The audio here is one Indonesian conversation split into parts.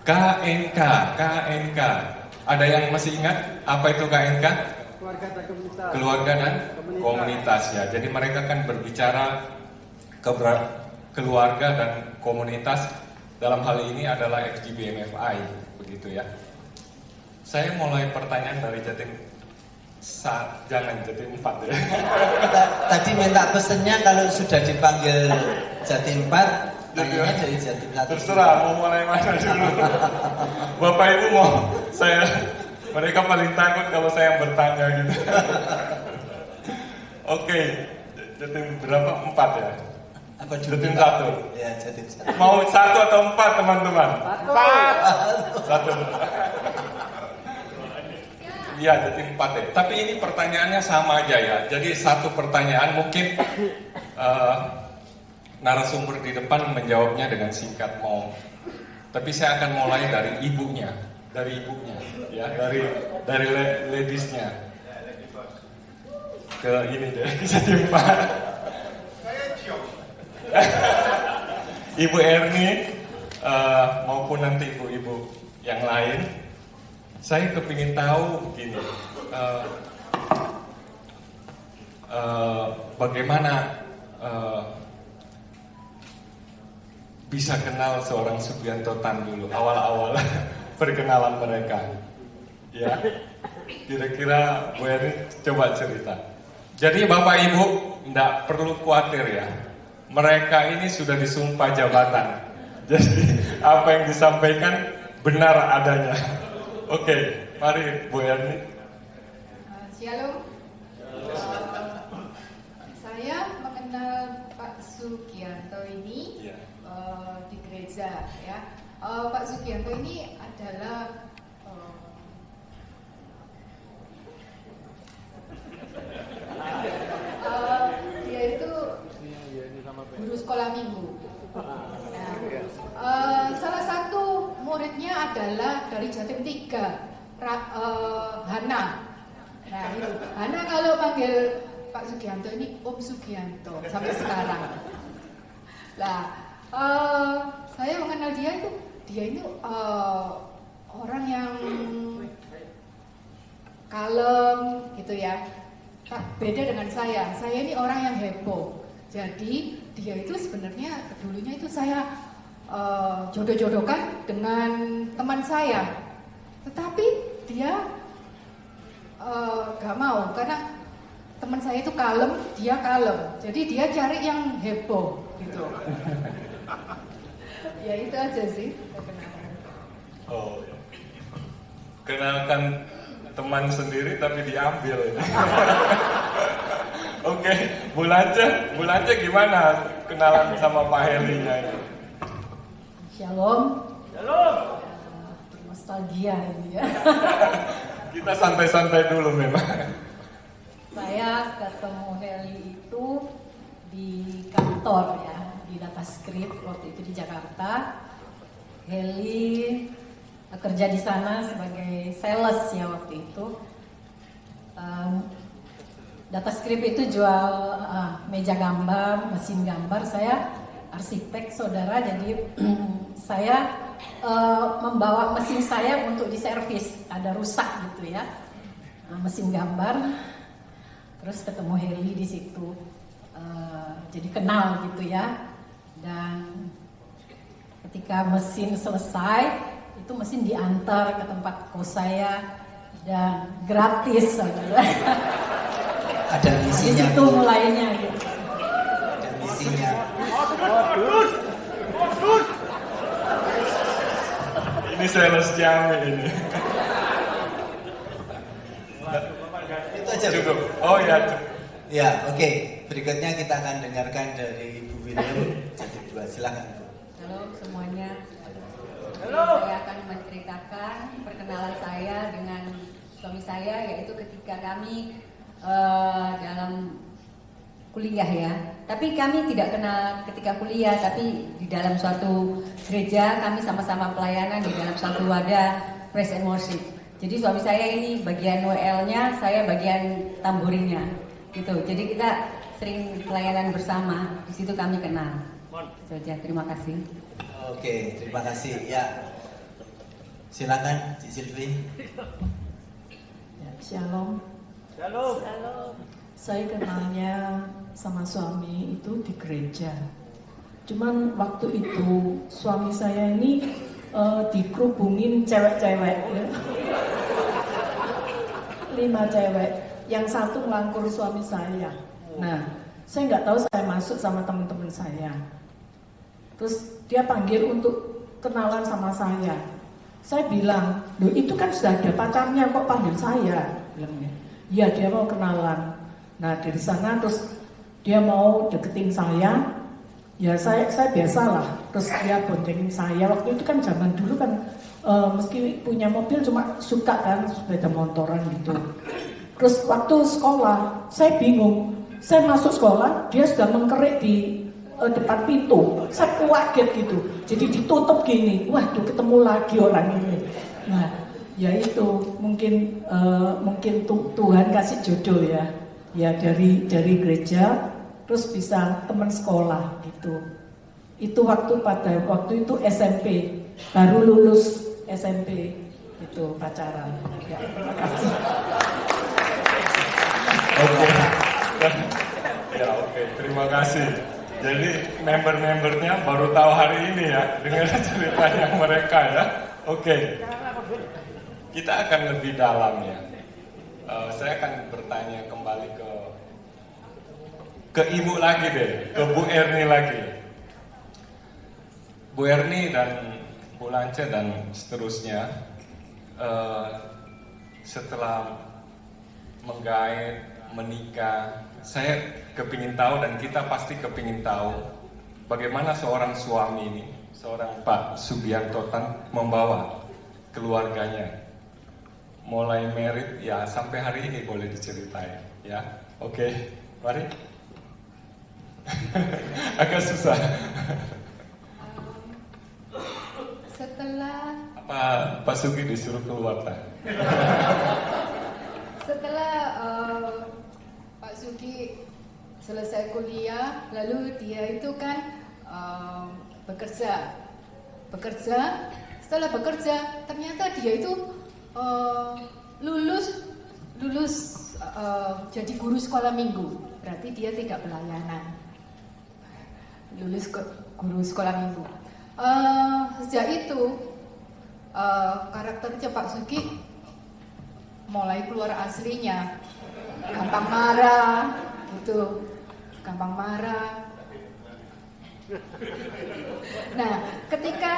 KNK, KNK. Ada yang masih ingat apa itu KNK? Keluarga dan komunitas. Keluarga dan komunitas ya. Jadi mereka kan berbicara keluarga dan komunitas. Dalam hal ini adalah FGBMFI, begitu ya. Saya mulai pertanyaan dari Jatim jangan Jatim 4 ya. Tadi minta pesennya kalau sudah dipanggil Jatim 4, tanyanya dari Jatim 1. Terserah mau mulai mana dulu. Bapak Ibu mau mereka paling takut kalau saya yang bertanya gitu. Oke, Jatim berapa? 4 ya? Apa Jatim 1. Ya, Jatim 1. Mau 1 atau 4 teman-teman? 1. Iya, Jatim 4 ya. Tapi ini pertanyaannya sama aja ya. Jadi satu pertanyaan mungkin narasumber di depan menjawabnya dengan singkat mau. Tapi saya akan mulai dari ibunya, ya, dari ladiesnya ke ini deh, Jatim 4. Ibu Erni maupun nanti ibu-ibu yang lain, saya kepingin tahu begini, bagaimana bisa kenal seorang Sugianto Tan dulu, awal-awal perkenalan mereka, ya. Kira-kira Bu Erni coba cerita. Jadi Bapak Ibu tidak perlu khawatir ya. Mereka ini sudah disumpah jabatan. Jadi apa yang disampaikan benar adanya. Oke, mari Bu Erni. Shalom. Saya mengenal Pak Sugianto ini di gereja ya. Pak Sugianto ini adalah dia itu guru sekolah minggu. Nah, salah satu muridnya adalah dari Jatim 3, Hana. Nah, itu Hana kalau panggil Pak Sugianto ini Om Sugianto sampai sekarang. Nah, saya mengenal dia itu orang yang kalem gitu ya. Beda dengan saya ini orang yang heboh. Jadi dia itu sebenarnya dulunya itu saya jodoh-jodohkan dengan teman saya, tetapi dia gak mau karena teman saya itu kalem, dia kalem. Jadi dia cari yang heboh gitu. Ya itu aja sih. Oh, kenalkan teman sendiri tapi diambil. Oke, Bu Lance gimana kenalan sama Pak Helinya ini? Shalom. Nostalgia ini ya. Kita santai-santai dulu memang. Saya ketemu Heli itu di kantor ya, di DataScript waktu itu di Jakarta. Heli kerja di sana sebagai sales ya waktu itu. DataScript itu jual meja gambar, mesin gambar. Saya arsitek saudara, jadi saya membawa mesin saya untuk diservis, ada rusak gitu ya, mesin gambar. Terus ketemu Heli di situ, jadi kenal gitu ya. Dan ketika mesin selesai, itu mesin diantar ke tempat kos saya dan gratis saudara. Ada misinya. Di situ mulainya gitu. Ada misinya. Ini sales Jambi ini. Itu aja Cukup. Oh ya. Ya, oke. Berikutnya kita akan dengarkan dari Bu William. Jatim 2, silakan Bu. Halo semuanya. Saya akan menceritakan perkenalan saya dengan suami saya, yaitu ketika kami dalam kuliah ya. Tapi kami tidak kenal ketika kuliah, tapi di dalam suatu gereja kami sama-sama pelayanan di dalam suatu wadah praise and worship. Jadi suami saya ini bagian WL-nya, saya bagian tamborinnya, gitu. Jadi kita sering pelayanan bersama. Di situ kami kenal. Saja, terima kasih. Oke, terima kasih. Ya, Silakan Cik Silvi. Ya, shalom. Shalom. Saya kenalnya sama suami itu di gereja. Cuman waktu itu suami saya ini dikerubungin cewek-cewek ya. 5 cewek, yang satu ngelangkur suami saya. Nah, saya nggak tahu, saya masuk sama teman-teman saya. Terus dia panggil untuk kenalan sama saya. Saya bilang, loh itu kan sudah ada pacarnya kok panggil saya, bilangnya. Iya, dia mau kenalan. Nah dari sana terus dia mau deketin saya. Ya saya biasalah. Terus dia boncengin saya. Waktu itu kan zaman dulu kan meski punya mobil cuma suka kan sepeda motoran gitu. Terus waktu sekolah saya bingung. Saya masuk sekolah dia sudah mengkerik di depan pintu. Saya kaget gitu. Jadi ditutup gini. Waduh ketemu lagi orang ini. Nah ya itu mungkin Tuhan kasih jodoh ya. Ya dari gereja terus bisa teman sekolah gitu. Itu waktu itu SMP, baru lulus SMP itu pacaran. Ya, terima kasih. Oke. Ya oke, terima kasih. Jadi member-membernya baru tahu hari ini ya dengan ceritanya mereka ya. Oke. Kita akan lebih dalam ya. Saya akan bertanya kembali ke Ibu lagi deh, ke Bu Erni lagi. Bu Erni dan Bu Lance dan seterusnya, setelah menggait, menikah, saya kepingin tahu dan kita pasti kepingin tahu bagaimana seorang suami ini, seorang Pak Subianto Tan membawa keluarganya, mulai merit ya sampai hari ini boleh diceritain ya. Oke, mari. Agak susah. Setelah Apa Pak Sugi disuruh keluar tak? Setelah Pak Sugi selesai kuliah, lalu dia itu kan bekerja. Setelah bekerja, ternyata dia itu lulus jadi guru sekolah minggu. Berarti dia tidak pelayanan. Lulus guru sekolah minggu. Sejak itu karakternya Pak Sugi mulai keluar aslinya, gampang marah, gitu, gampang marah. Nah, ketika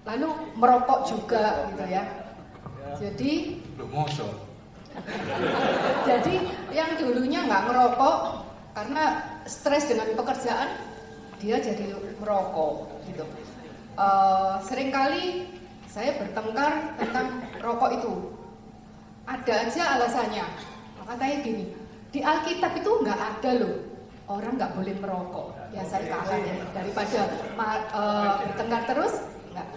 lalu merokok juga, gitu ya. Jadi, Lu mosok. jadi yang dulunya nggak merokok karena stres dengan pekerjaan, dia jadi merokok, gitu. Seringkali saya bertengkar tentang rokok itu. Ada aja alasannya. Katanya gini, di Alkitab itu nggak ada loh, orang nggak boleh merokok. Ya saya kalah ya, daripada bertengkar terus. Nggak.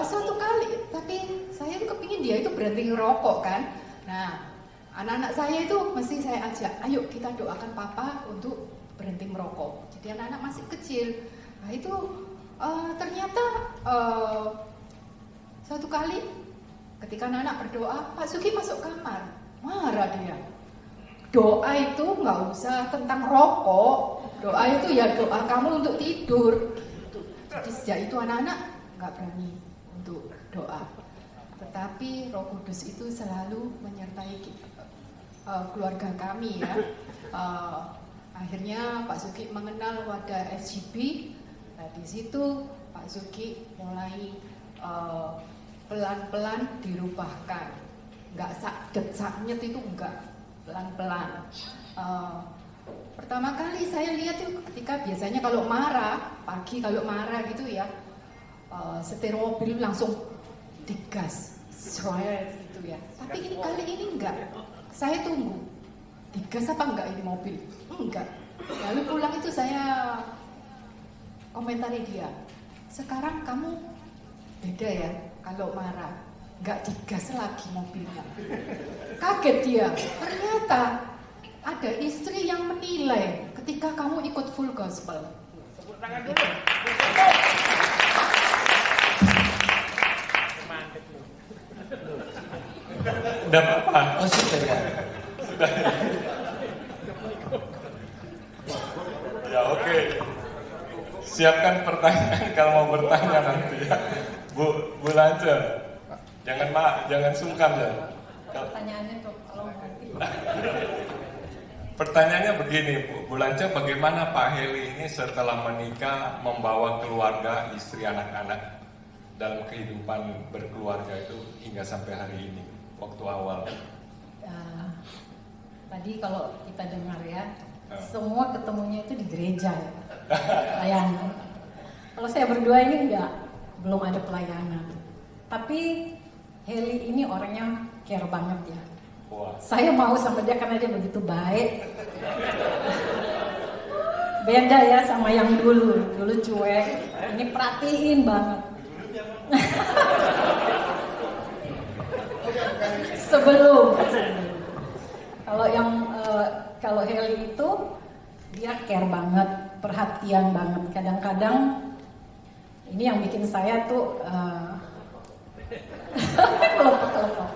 Suatu kali, tapi saya tuh kepingin dia itu berhenti ngerokok kan. Nah, anak-anak saya itu mesti saya ajak, ayo kita doakan papa untuk berhenti merokok. Jadi anak-anak masih kecil. Nah itu ternyata suatu kali ketika anak-anak berdoa, Pak Sugi masuk kamar, marah dia. Doa itu nggak usah tentang rokok, doa itu ya doa kamu untuk tidur. Jadi sejak itu anak-anak nggak berani untuk doa. Tetapi Roh Kudus itu selalu menyertai keluarga kami ya. Akhirnya Pak Sugi mengenal wadah SGB. Nah, di situ Pak Sugi mulai pelan-pelan dirubahkan, nggak saknyet itu enggak, pelan-pelan. Pertama kali saya lihat itu ketika biasanya kalau marah, pagi kalau marah gitu ya, setir mobil langsung digas, seret gitu ya. Tapi ini kali ini enggak, saya tunggu, digas apa enggak ini mobil? Enggak. Lalu pulang itu saya komentari dia, sekarang kamu beda ya kalau marah, nggak digas lagi mobilnya. Kaget dia, ternyata ada istri yang menilai ketika kamu ikut full gospel. Tepuk tangan dulu. Oh sudah ya. Ya oke. Siapkan pertanyaan kalau mau bertanya nanti ya. Bu Lance. Jangan sungkan ya. Pertanyaannya tuh kalau nanti. Pertanyaannya begini, Bu Lance, bagaimana Pak Heli ini setelah menikah membawa keluarga, istri, anak-anak dalam kehidupan berkeluarga itu hingga sampai hari ini, waktu awal? Tadi kalau kita dengar ya, semua ketemunya itu di gereja ya, pelayanan. Kalau saya berdua ini belum ada pelayanan. Tapi Heli ini orangnya care banget ya. Wah. Saya mau sama dia karena dia begitu baik. Beda ya sama yang dulu cuek. Ini perhatiin banget. Sebelum. Kalau Heli itu dia care banget, perhatian banget. Kadang-kadang ini yang bikin saya tuh kelompok.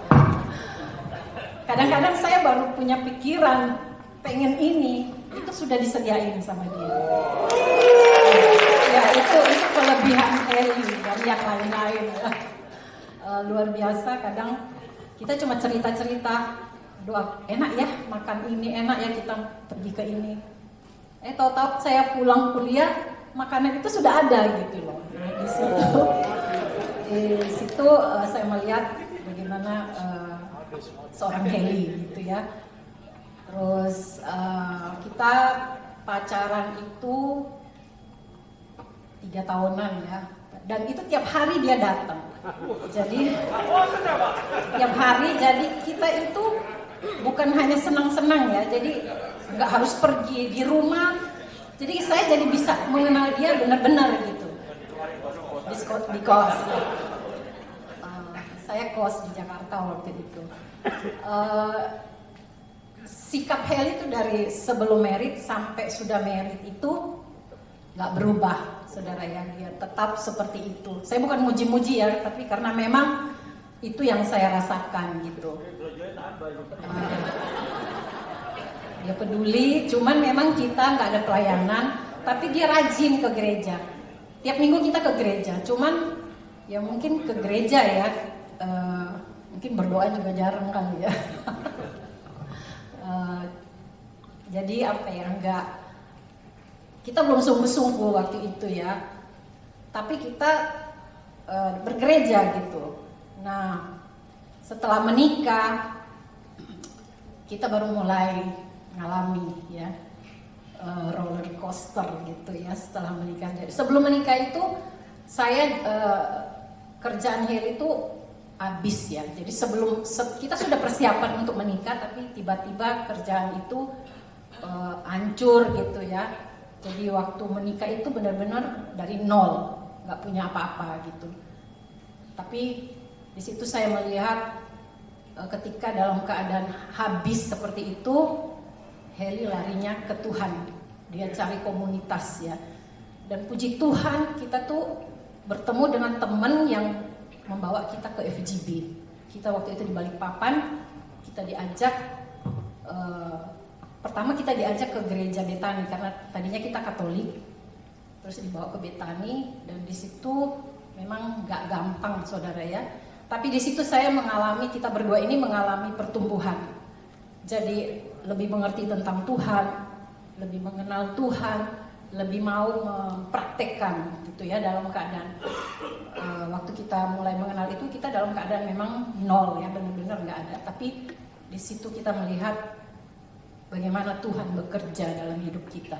Kadang-kadang saya baru punya pikiran pengen ini, itu sudah disediain sama dia. Ya itu kelebihan Heli dan yang lain-lain. Luar biasa. Kadang kita cuma cerita-cerita, doa enak ya makan ini, enak ya kita pergi ke ini. Tahu-tahu saya pulang kuliah makanan itu sudah ada gitu loh. Di situ saya melihat bagaimana seorang Heli gitu ya. Terus kita pacaran itu 3 tahunan ya. Dan itu tiap hari dia datang. Jadi tiap hari, jadi kita itu bukan hanya senang-senang ya. Jadi nggak harus pergi di rumah. Jadi saya jadi bisa mengenal dia benar-benar gitu. Di kos. Saya kos di Jakarta waktu itu. Sikap Heli itu dari sebelum merit sampai sudah merit itu nggak berubah, saudara ya. Dia tetap seperti itu. Saya bukan muji-muji ya, tapi karena memang itu yang saya rasakan gitu. Dia peduli, cuman memang kita nggak ada pelayanan, tapi dia rajin ke gereja. Tiap minggu kita ke gereja, cuman ya mungkin ke gereja ya. Mungkin berdoa juga jarang kali ya. Jadi apa ya, kita belum sungguh-sungguh waktu itu ya. Tapi kita bergereja gitu. Nah, setelah menikah kita baru mulai ngalami ya roller coaster gitu ya setelah menikah. Jadi sebelum menikah itu saya kerjaan Heli itu habis ya. Jadi kita sudah persiapan untuk menikah, tapi tiba-tiba kerjaan itu hancur gitu ya. Jadi waktu menikah itu benar-benar dari nol, nggak punya apa-apa gitu. Tapi di situ saya melihat ketika dalam keadaan habis seperti itu, Heli larinya ke Tuhan. Dia cari komunitas ya. Dan puji Tuhan kita tuh bertemu dengan teman yang membawa kita ke FGB. Kita waktu itu di Balikpapan, kita diajak pertama kita diajak ke gereja Betani karena tadinya kita Katolik, terus dibawa ke Betani dan di situ memang nggak gampang saudara ya. Tapi di situ saya mengalami, kita berdua ini mengalami pertumbuhan. Jadi lebih mengerti tentang Tuhan, lebih mengenal Tuhan, lebih mau mempraktekkan gitu ya dalam keadaan waktu kita mulai mengenal itu kita dalam keadaan memang nol ya, benar-benar nggak ada. Tapi di situ kita melihat bagaimana Tuhan bekerja dalam hidup kita.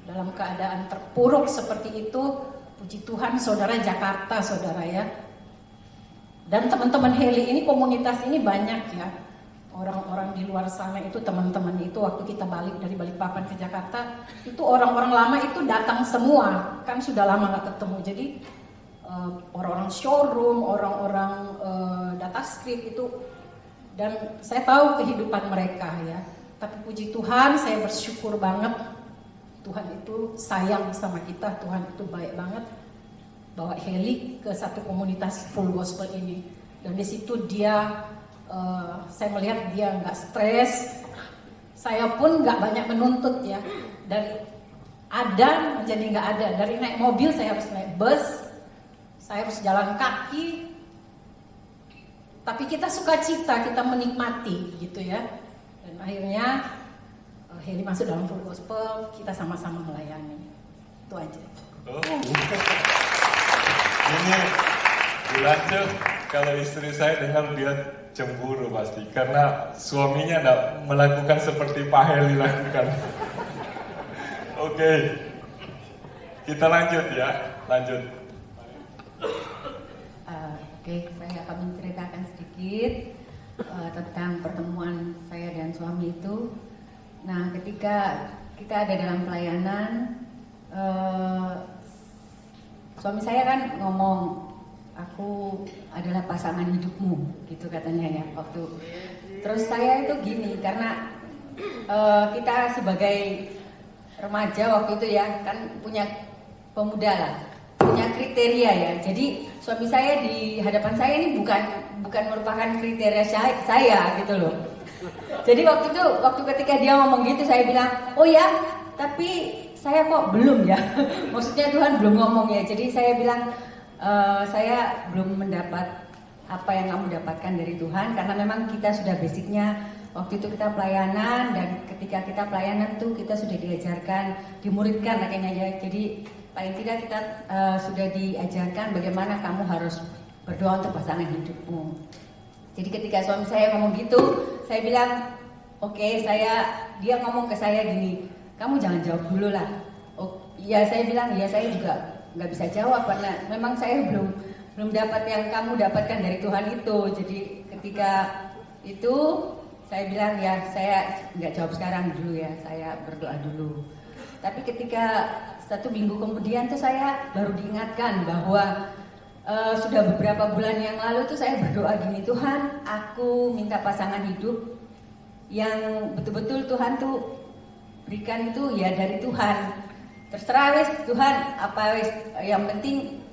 Dalam keadaan terpuruk seperti itu, puji Tuhan saudara Jakarta saudara ya. Dan teman-teman Heli ini, komunitas ini banyak ya. Orang-orang di luar sana itu teman-teman itu waktu kita balik dari Balikpapan ke Jakarta, itu orang-orang lama itu datang semua. Kan sudah lama gak ketemu. Jadi orang-orang showroom, orang-orang data script itu, dan saya tahu kehidupan mereka ya. Tapi puji Tuhan, saya bersyukur banget Tuhan itu sayang sama kita, Tuhan itu baik banget bawa Heli ke satu komunitas full gospel ini. Dan di situ dia saya melihat dia nggak stres, saya pun nggak banyak menuntut ya, dari ada menjadi nggak ada, dari naik mobil saya harus naik bus, saya harus jalan kaki, tapi kita sukacita, kita menikmati gitu ya, dan akhirnya Heli masuk dalam full gospel, kita sama-sama melayani, itu aja. Oh. Ini dilanjut, kalau istri saya dengar dia cemburu pasti karena suaminya tidak melakukan seperti Pak Heli lakukan. Oke, kita lanjut ya, lanjut. Oke, saya akan menceritakan sedikit tentang pertemuan saya dan suami itu. Nah, ketika kita ada dalam pelayanan, suami saya kan ngomong, aku adalah pasangan hidupmu, gitu katanya ya waktu. Terus saya itu gini, karena kita sebagai remaja waktu itu ya kan punya pemuda lah, punya kriteria ya. Jadi suami saya di hadapan saya ini bukan merupakan kriteria saya gitu loh. Jadi waktu ketika dia ngomong gitu saya bilang, oh ya, tapi saya kok belum ya. Maksudnya Tuhan belum ngomong ya. Jadi saya bilang, saya belum mendapat apa yang kamu dapatkan dari Tuhan, karena memang kita sudah basicnya waktu itu kita pelayanan, dan ketika kita pelayanan tuh kita sudah diajarkan, dimuridkan kayaknya ya. Jadi paling tidak kita sudah diajarkan bagaimana kamu harus berdoa untuk pasangan hidupmu. Jadi ketika suami saya ngomong gitu, saya bilang, oke, dia ngomong ke saya gini, kamu jangan jawab dulu lah. Oh iya, saya bilang, iya saya juga nggak bisa jawab karena memang saya belum dapat yang kamu dapatkan dari Tuhan itu. Jadi ketika itu saya bilang, ya saya nggak jawab sekarang dulu ya, saya berdoa dulu. Tapi ketika 1 minggu kemudian tuh saya baru diingatkan bahwa sudah beberapa bulan yang lalu tuh saya berdoa gini, Tuhan, aku minta pasangan hidup yang betul-betul Tuhan tuh berikan itu ya dari Tuhan. Terserah wes Tuhan, apa wes, yang penting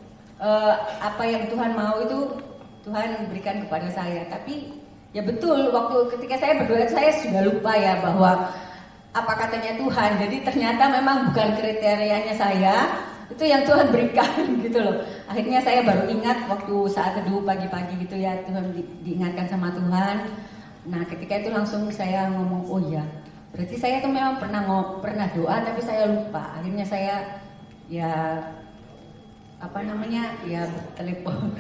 apa yang Tuhan mau itu Tuhan berikan kepada saya. Tapi ya betul, waktu ketika saya berdoa saya sudah lupa ya bahwa apa katanya Tuhan. Jadi ternyata memang bukan kriterianya saya, itu yang Tuhan berikan gitu loh. Akhirnya saya baru ingat waktu saat teduh pagi-pagi gitu ya, Tuhan diingatkan sama Tuhan. Nah ketika itu langsung saya ngomong, oh iya, berarti saya tuh memang pernah doa tapi saya lupa. Akhirnya saya ya telepon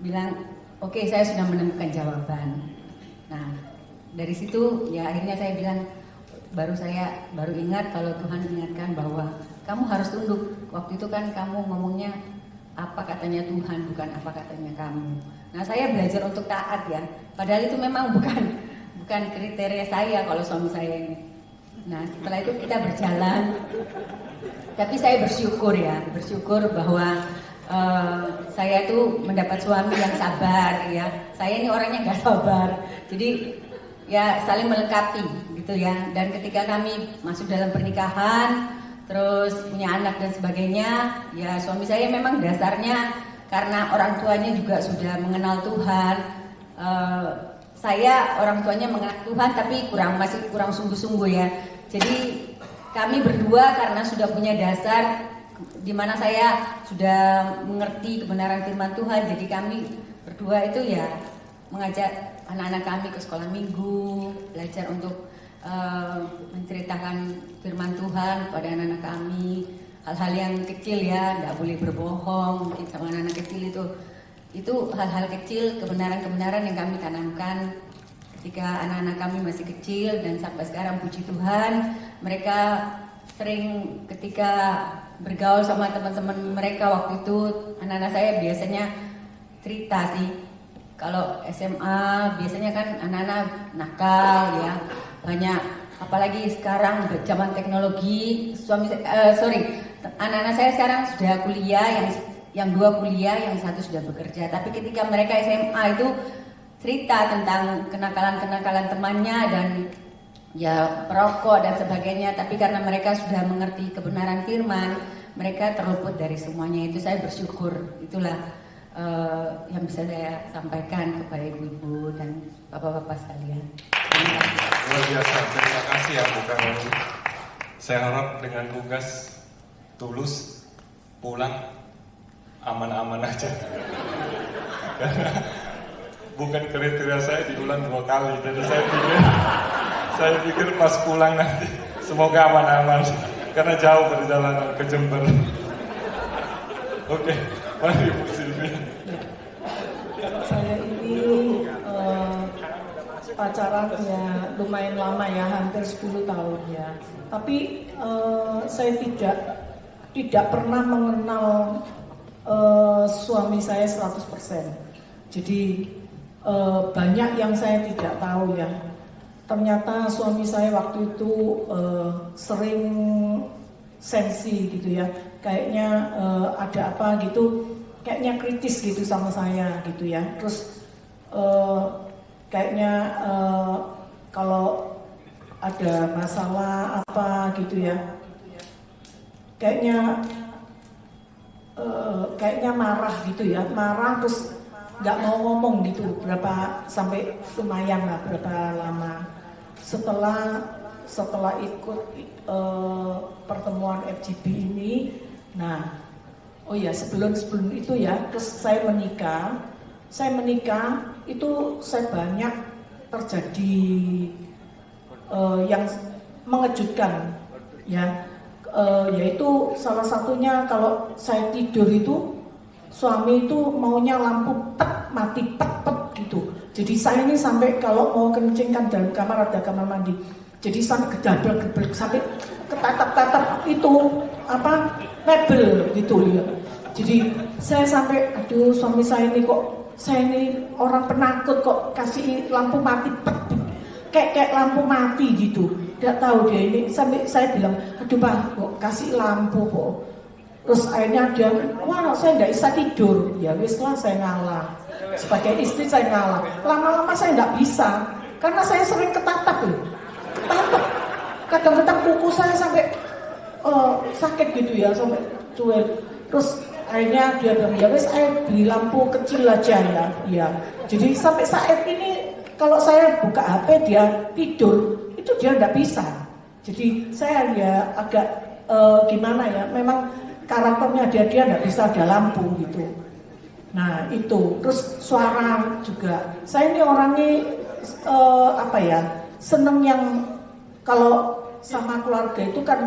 bilang, oke, saya sudah menemukan jawaban. Nah dari situ ya akhirnya saya bilang, baru ingat kalau Tuhan ingatkan bahwa kamu harus tunduk. Waktu itu kan kamu ngomongnya apa katanya Tuhan, bukan apa katanya kamu. Nah saya belajar untuk taat ya. Padahal itu memang bukan kriteria saya kalau suami saya ini. Nah setelah itu kita berjalan. Tapi saya bersyukur bahwa saya itu mendapat suami yang sabar ya. Saya ini orangnya nggak sabar. Jadi ya saling melengkapi gitu ya. Dan ketika kami masuk dalam pernikahan, terus punya anak dan sebagainya, ya suami saya memang dasarnya karena orang tuanya juga sudah mengenal Tuhan. Saya orang tuanya mengenal Tuhan tapi masih kurang sungguh-sungguh ya. Jadi kami berdua karena sudah punya dasar di mana saya sudah mengerti kebenaran firman Tuhan, jadi kami berdua itu ya mengajak anak-anak kami ke sekolah minggu, belajar untuk menceritakan firman Tuhan pada anak-anak kami, hal-hal yang kecil ya, nggak boleh berbohong mungkin sama anak-anak kecil itu hal-hal kecil, kebenaran-kebenaran yang kami tanamkan ketika anak-anak kami masih kecil, dan sampai sekarang puji Tuhan mereka sering ketika bergaul sama teman-teman mereka waktu itu, anak-anak saya biasanya cerita sih. Kalau SMA biasanya kan anak-anak nakal ya, banyak, apalagi sekarang zaman teknologi. Anak-anak saya sekarang sudah kuliah, yang 2 kuliah, yang 1 sudah bekerja. Tapi ketika mereka SMA itu cerita tentang kenakalan-kenakalan temannya dan ya perokok dan sebagainya. Tapi karena mereka sudah mengerti kebenaran firman, mereka terluput dari semuanya itu. Saya bersyukur, itulah yang bisa saya sampaikan kepada ibu-ibu dan bapak-bapak sekalian. Terima kasih. Luar biasa, terima kasih ya Bu Karoli. Saya harap dengan tugas tulus pulang aman-aman aja. Karena bukan kriteria saya diulang 2 kali, jadi saya pikir pas pulang nanti semoga aman-aman karena jauh perjalanan ke Jember. Oke, mari Bu Silvi. Saya ini pacaran ya lumayan lama ya, hampir 10 tahun ya. Tapi saya tidak pernah mengenal suami saya 100%. Jadi banyak yang saya tidak tahu ya. Ternyata suami saya waktu itu sering sensi gitu ya. Kayaknya ada apa gitu, kayaknya kritis gitu sama saya gitu ya. Terus kayaknya kalau ada masalah apa gitu ya, kayaknya marah gitu ya, marah terus nggak mau ngomong gitu sampai lumayan lah berapa lama. Setelah ikut pertemuan FGB ini, nah oh ya sebelum itu ya, terus saya menikah itu saya banyak terjadi yang mengejutkan ya, yaitu salah satunya kalau saya tidur itu suami itu maunya lampu mati gitu. Jadi saya ini sampai kalau mau kencing kan dalam kamar ada kamar mandi, jadi sampai gedabrak sampai ketatap itu apa mebel gitu ya. Jadi saya sampai aduh suami saya ini orang penakut kok kasih lampu mati kayak lampu mati gitu. Tidak tahu dia ini, sampai saya bilang aduh Pak kok kasih lampu kok. Terus akhirnya dia wah saya tidak bisa tidur. Ya wis lah saya ngalah. Sebagai istri saya ngalah. Lama-lama saya tidak bisa karena saya sering ketatap. Kadang-kadang kuku saya sampai sakit gitu ya, sampai cuek. Terus akhirnya dia bilang ya wes saya beli lampu kecil aja ya. Ya. Jadi sampai saat ini kalau saya buka HP dia tidur itu dia tidak bisa. Jadi saya ya agak gimana ya, memang karakternya dia tidak bisa ada lampu gitu. Nah itu, terus suara juga. Saya ini orangnya apa ya, seneng yang kalau sama keluarga itu kan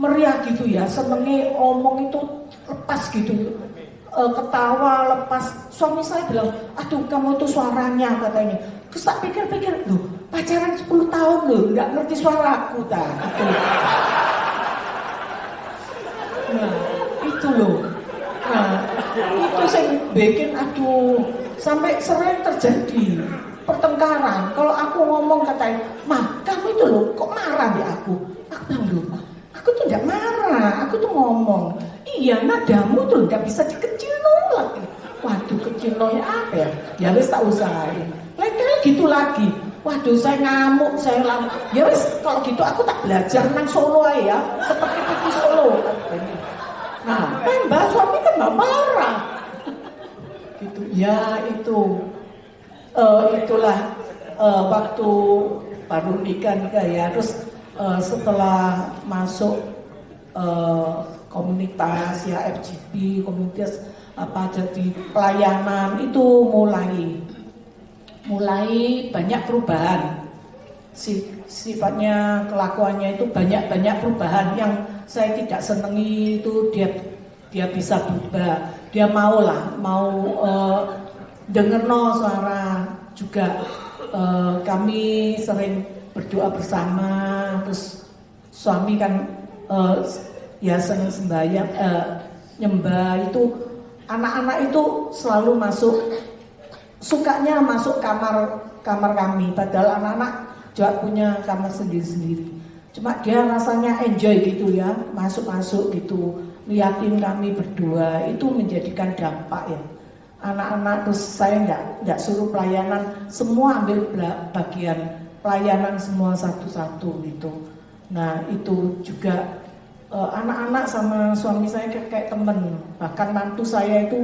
meriah gitu ya, senengnya omong itu lepas gitu, ketawa lepas. Suami saya bilang, aduh kamu itu suaranya katanya. Terus tak pikir-pikir, loh pacaran 10 tahun loh, nggak ngerti suara aku tak gitu. Nah itu loh, nah itu saya bikin aduh sampai sering terjadi pertengkaran. Kalau aku ngomong katanya, "Ma, kamu itu loh kok marah di aku?" Aku bilang, "Loh, aku tuh tidak marah, aku tuh ngomong. Iya, nadamu tuh tidak bisa dikecil lagi." Waduh, kecil ya apa ya? Ya wis tak usahain. Lain kali gitu lagi. Waduh, saya ngamuk, saya lama. Ya wis kalau gitu aku tak belajar nang Solo ya, seperti Putri Solo. Nah, Mbak suami kan nggak marah. Gitu. Ya itu. Itulah waktu baru nikah ya, terus setelah masuk komunitas ya FGB, komunitas apa jadi pelayanan itu mulai banyak perubahan. Sifatnya kelakuannya itu banyak perubahan yang saya tidak senangi itu dia bisa berubah. Dia mau denger suara juga. Kami sering berdoa bersama, terus suami kan ya senang sembahyang, nyembah itu. Anak-anak itu selalu sukanya masuk kamar kami, padahal anak-anak juga punya kamar sendiri-sendiri. Cuma dia rasanya enjoy gitu ya, masuk gitu, liatin kami berdua, itu menjadikan dampak ya. Anak-anak terus saya enggak suruh pelayanan, semua ambil bagian pelayanan semua satu-satu gitu. Nah itu juga anak-anak sama suami saya kayak temen, bahkan mantu saya itu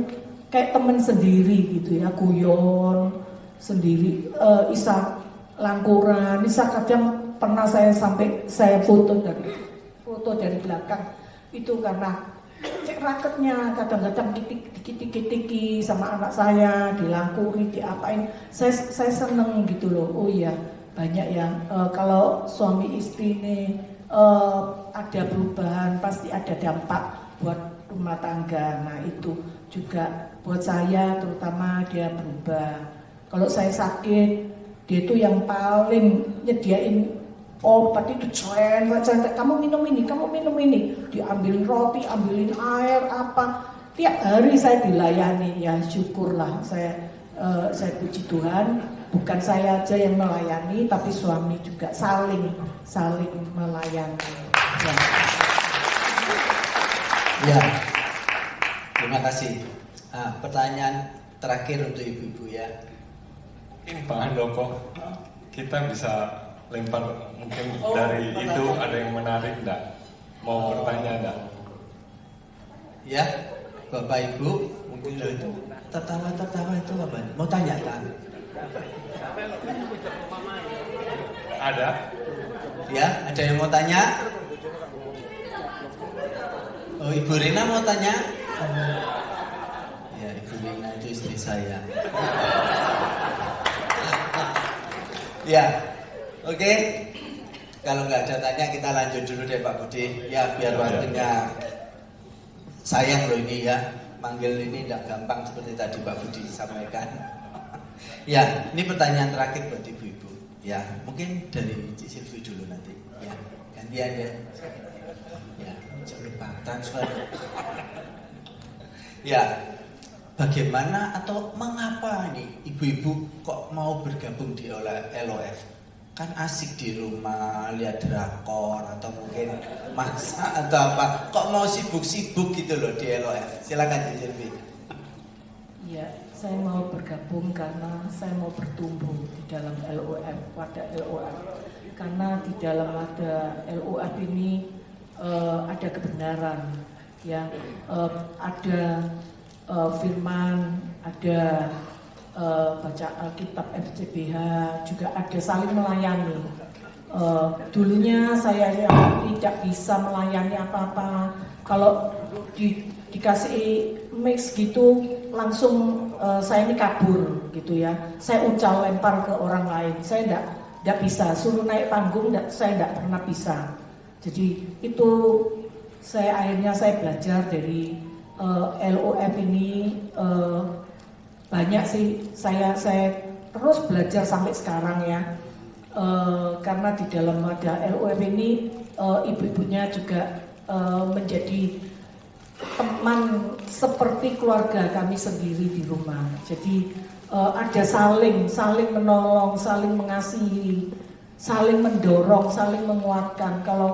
kayak temen sendiri gitu ya, guyon sendiri, Isa langkuran, Isa kadang pernah saya foto dari belakang itu karena cek raketnya kadang-kadang dikit-dikit sama anak saya, dilangkuri, diapain, saya seneng gitu loh. Oh iya, banyak ya, kalau suami istri ini ada perubahan pasti ada dampak buat rumah tangga. Nah itu juga buat saya, terutama dia berubah. Kalau saya sakit, dia itu yang paling nyediain obat itu cuek, kamu minum ini, diambilin roti, ambilin air, apa, tiap hari saya dilayani. Ya syukurlah, saya puji Tuhan, bukan saya aja yang melayani, tapi suami juga saling melayani. Ya, terima kasih. Pertanyaan terakhir untuk ibu-ibu ya. Mungkin Pak Handoko, kita bisa lempar mungkin dari itu ada yang menarik enggak? Mau bertanya enggak? Ya, Bapak Ibu, mungkin itu tertawa itu apa? Mau tanya kan? Ada? Ya, ada yang mau tanya? Oh, Ibu Rina mau tanya? Ya, Ibu Rina itu istri saya. Ya, oke. Kalau nggak ada tanya, kita lanjut dulu deh Pak Budi. Ya, biar waktunya sayang loh ini ya. Manggil ini tidak gampang seperti tadi Pak Budi sampaikan. Ya, ini pertanyaan terakhir buat ibu-ibu. Ya, mungkin dari Cik Silvi dulu nanti. Ya, gantian ya. Ya, jangan lupa transfer. Ya, bagaimana atau mengapa nih ibu-ibu kok mau bergabung di LOF? Kan asik di rumah lihat drakor atau mungkin masak atau apa. Kok mau sibuk-sibuk gitu loh di LOF? Silakan Cik Silvi. Ya, saya mau bergabung karena saya mau bertumbuh di dalam LOF, wadah LOF. Karena di dalam wadah LOF ini ada kebenaran, ya, ada firman, ada baca Alkitab FCBH, juga ada saling melayani. Dulunya saya tidak bisa melayani apa-apa. Kalau dikasih mix gitu, langsung saya ini kabur gitu ya. Saya ucal lempar ke orang lain. Saya tidak bisa, suruh naik panggung, saya tidak pernah bisa. Jadi itu akhirnya saya belajar dari LOF ini. Banyak sih saya terus belajar sampai sekarang ya, karena di dalam wadah LOF ini ibu-ibunya juga menjadi teman seperti keluarga kami sendiri di rumah. Jadi ada saling menolong, saling mengasihi, saling mendorong, saling menguatkan. Kalau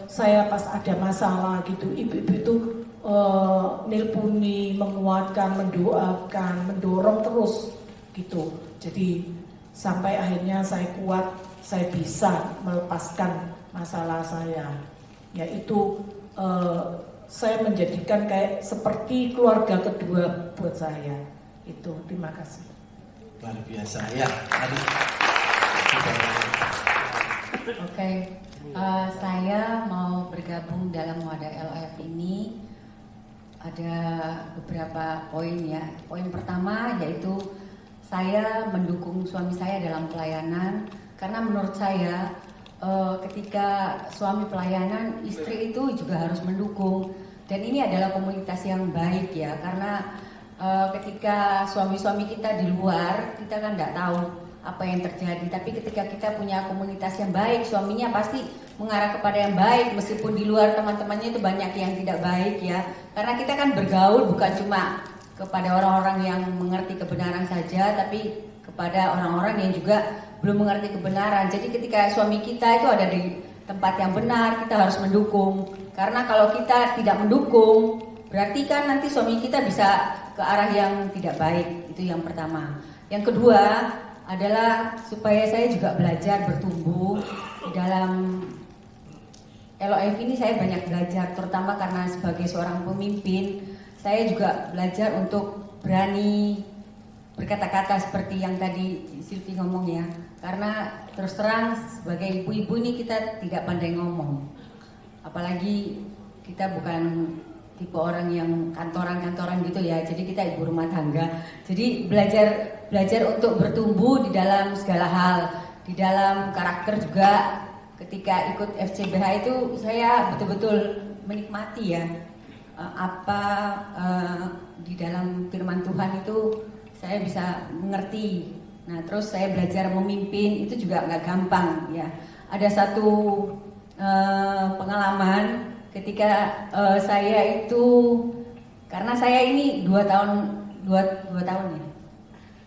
saya pas ada masalah gitu, ibu-ibu itu nelponi, menguatkan, mendoakan, mendorong terus gitu. Jadi sampai akhirnya saya kuat, saya bisa melepaskan masalah saya. Yaitu saya menjadikan kayak seperti keluarga kedua buat saya. Itu, terima kasih. Luar biasa ya. Oke, saya mau bergabung dalam wadah LOF ini. Ada beberapa poin ya. Poin pertama yaitu saya mendukung suami saya dalam pelayanan, karena menurut saya ketika suami pelayanan, istri itu juga harus mendukung. Dan ini adalah komunitas yang baik ya, karena ketika suami-suami kita di luar, kita kan tidak tahu apa yang terjadi. Tapi ketika kita punya komunitas yang baik, suaminya pasti mengarah kepada yang baik, meskipun di luar teman-temannya itu banyak yang tidak baik ya. Karena kita kan bergaul bukan cuma kepada orang-orang yang mengerti kebenaran saja, tapi kepada orang-orang yang juga belum mengerti kebenaran. Jadi ketika suami kita itu ada di tempat yang benar, kita harus mendukung. Karena kalau kita tidak mendukung, berarti kan nanti suami kita bisa ke arah yang tidak baik. Itu yang pertama. Yang kedua adalah supaya saya juga belajar bertumbuh di dalam LOF ini. Saya banyak belajar, terutama karena sebagai seorang pemimpin, saya juga belajar untuk berani berkata-kata seperti yang tadi Silvi ngomong ya. Karena terus terang sebagai ibu-ibu ini kita tidak pandai ngomong. Apalagi kita bukan tipe orang yang kantoran-kantoran gitu ya. Jadi kita ibu rumah tangga. Jadi belajar untuk bertumbuh di dalam segala hal, di dalam karakter juga. Ketika ikut FCBH itu saya betul-betul menikmati ya di dalam firman Tuhan itu saya bisa mengerti. Nah terus saya belajar memimpin itu juga nggak gampang ya. Ada satu pengalaman ketika saya itu, karena saya ini 2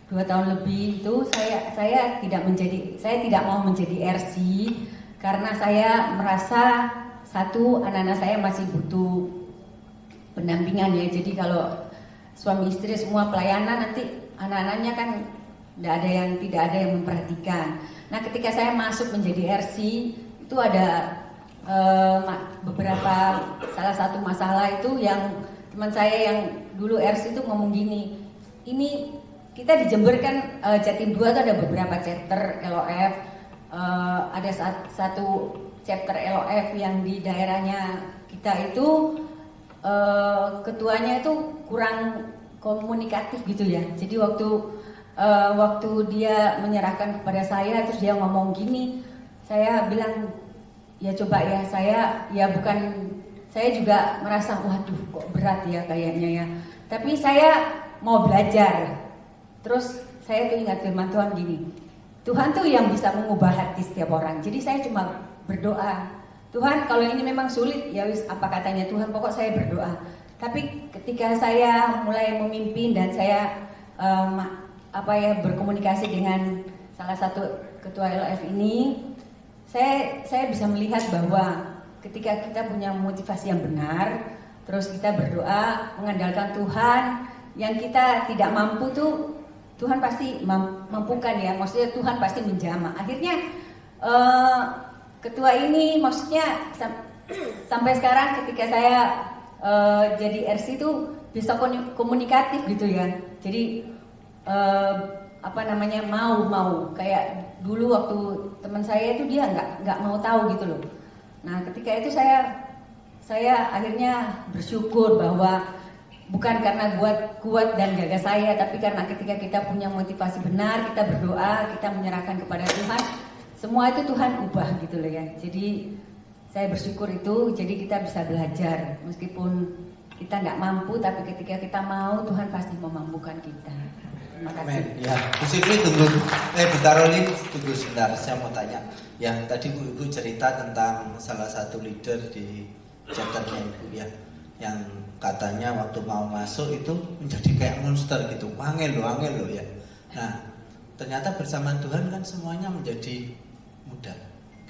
tahun lebih itu saya tidak mau menjadi RC karena saya merasa satu, anak-anak saya masih butuh pendampingan ya. Jadi kalau suami istri semua pelayanan, nanti anak-anaknya kan tidak ada yang memperhatikan. Nah ketika saya masuk menjadi RC itu ada beberapa, salah satu masalah itu yang teman saya yang dulu RC itu ngomong gini, ini kita di Jember kan Jatim 2 itu ada beberapa chapter LOF, ada satu chapter LOF yang di daerahnya kita itu ketuanya itu kurang komunikatif gitu ya. Jadi waktu dia menyerahkan kepada saya terus dia ngomong gini, saya bilang ya coba ya, saya juga merasa waduh kok berat ya kayaknya ya. Tapi saya mau belajar. Terus saya tuh ingat firman Tuhan gini, Tuhan tuh yang bisa mengubah hati setiap orang. Jadi saya cuma berdoa, Tuhan kalau ini memang sulit ya wis apa katanya Tuhan, pokok saya berdoa. Tapi ketika saya mulai memimpin dan saya berkomunikasi dengan salah satu ketua LOF ini, saya bisa melihat bahwa ketika kita punya motivasi yang benar, terus kita berdoa mengandalkan Tuhan, yang kita tidak mampu tuh Tuhan pasti mampukan ya, maksudnya Tuhan pasti menjamah. Akhirnya ketua ini maksudnya sampai sekarang ketika saya jadi RC itu bisa komunikatif gitu ya. Jadi mau kayak dulu waktu teman saya itu dia nggak mau tahu gitu loh. Nah ketika itu saya akhirnya bersyukur bahwa bukan karena kuat dan gagah saya, tapi karena ketika kita punya motivasi benar, kita berdoa, kita menyerahkan kepada Tuhan, semua itu Tuhan ubah gitu loh ya. Jadi saya bersyukur itu, jadi kita bisa belajar meskipun kita nggak mampu, tapi ketika kita mau Tuhan pasti memampukan kita. Terima kasih. Ya, Bu Sylvie tunggu, Bu Karolin tunggu sebentar, saya mau tanya. Ya, tadi Ibu cerita tentang salah satu leader di chapternya Ibu ya, yang katanya waktu mau masuk itu menjadi kayak monster gitu, angel loh ya. Nah, ternyata bersama Tuhan kan semuanya menjadi mudah,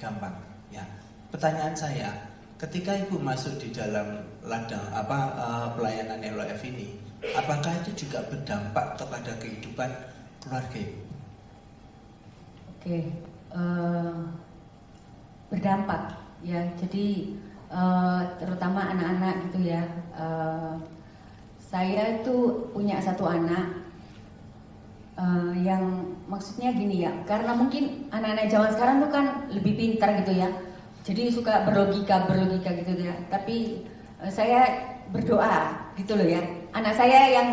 gampang. Ya, pertanyaan saya, ketika Ibu masuk di dalam ladang pelayanan LOF ini, apakah itu juga berdampak kepada kehidupan keluarga Ibu? Oke, berdampak ya. Jadi terutama anak-anak gitu ya. Saya itu punya satu anak yang maksudnya gini ya, karena mungkin anak-anak zaman sekarang tuh kan lebih pintar gitu ya. Jadi suka berlogika gitu ya. Tapi saya berdoa gitu loh ya. Anak saya yang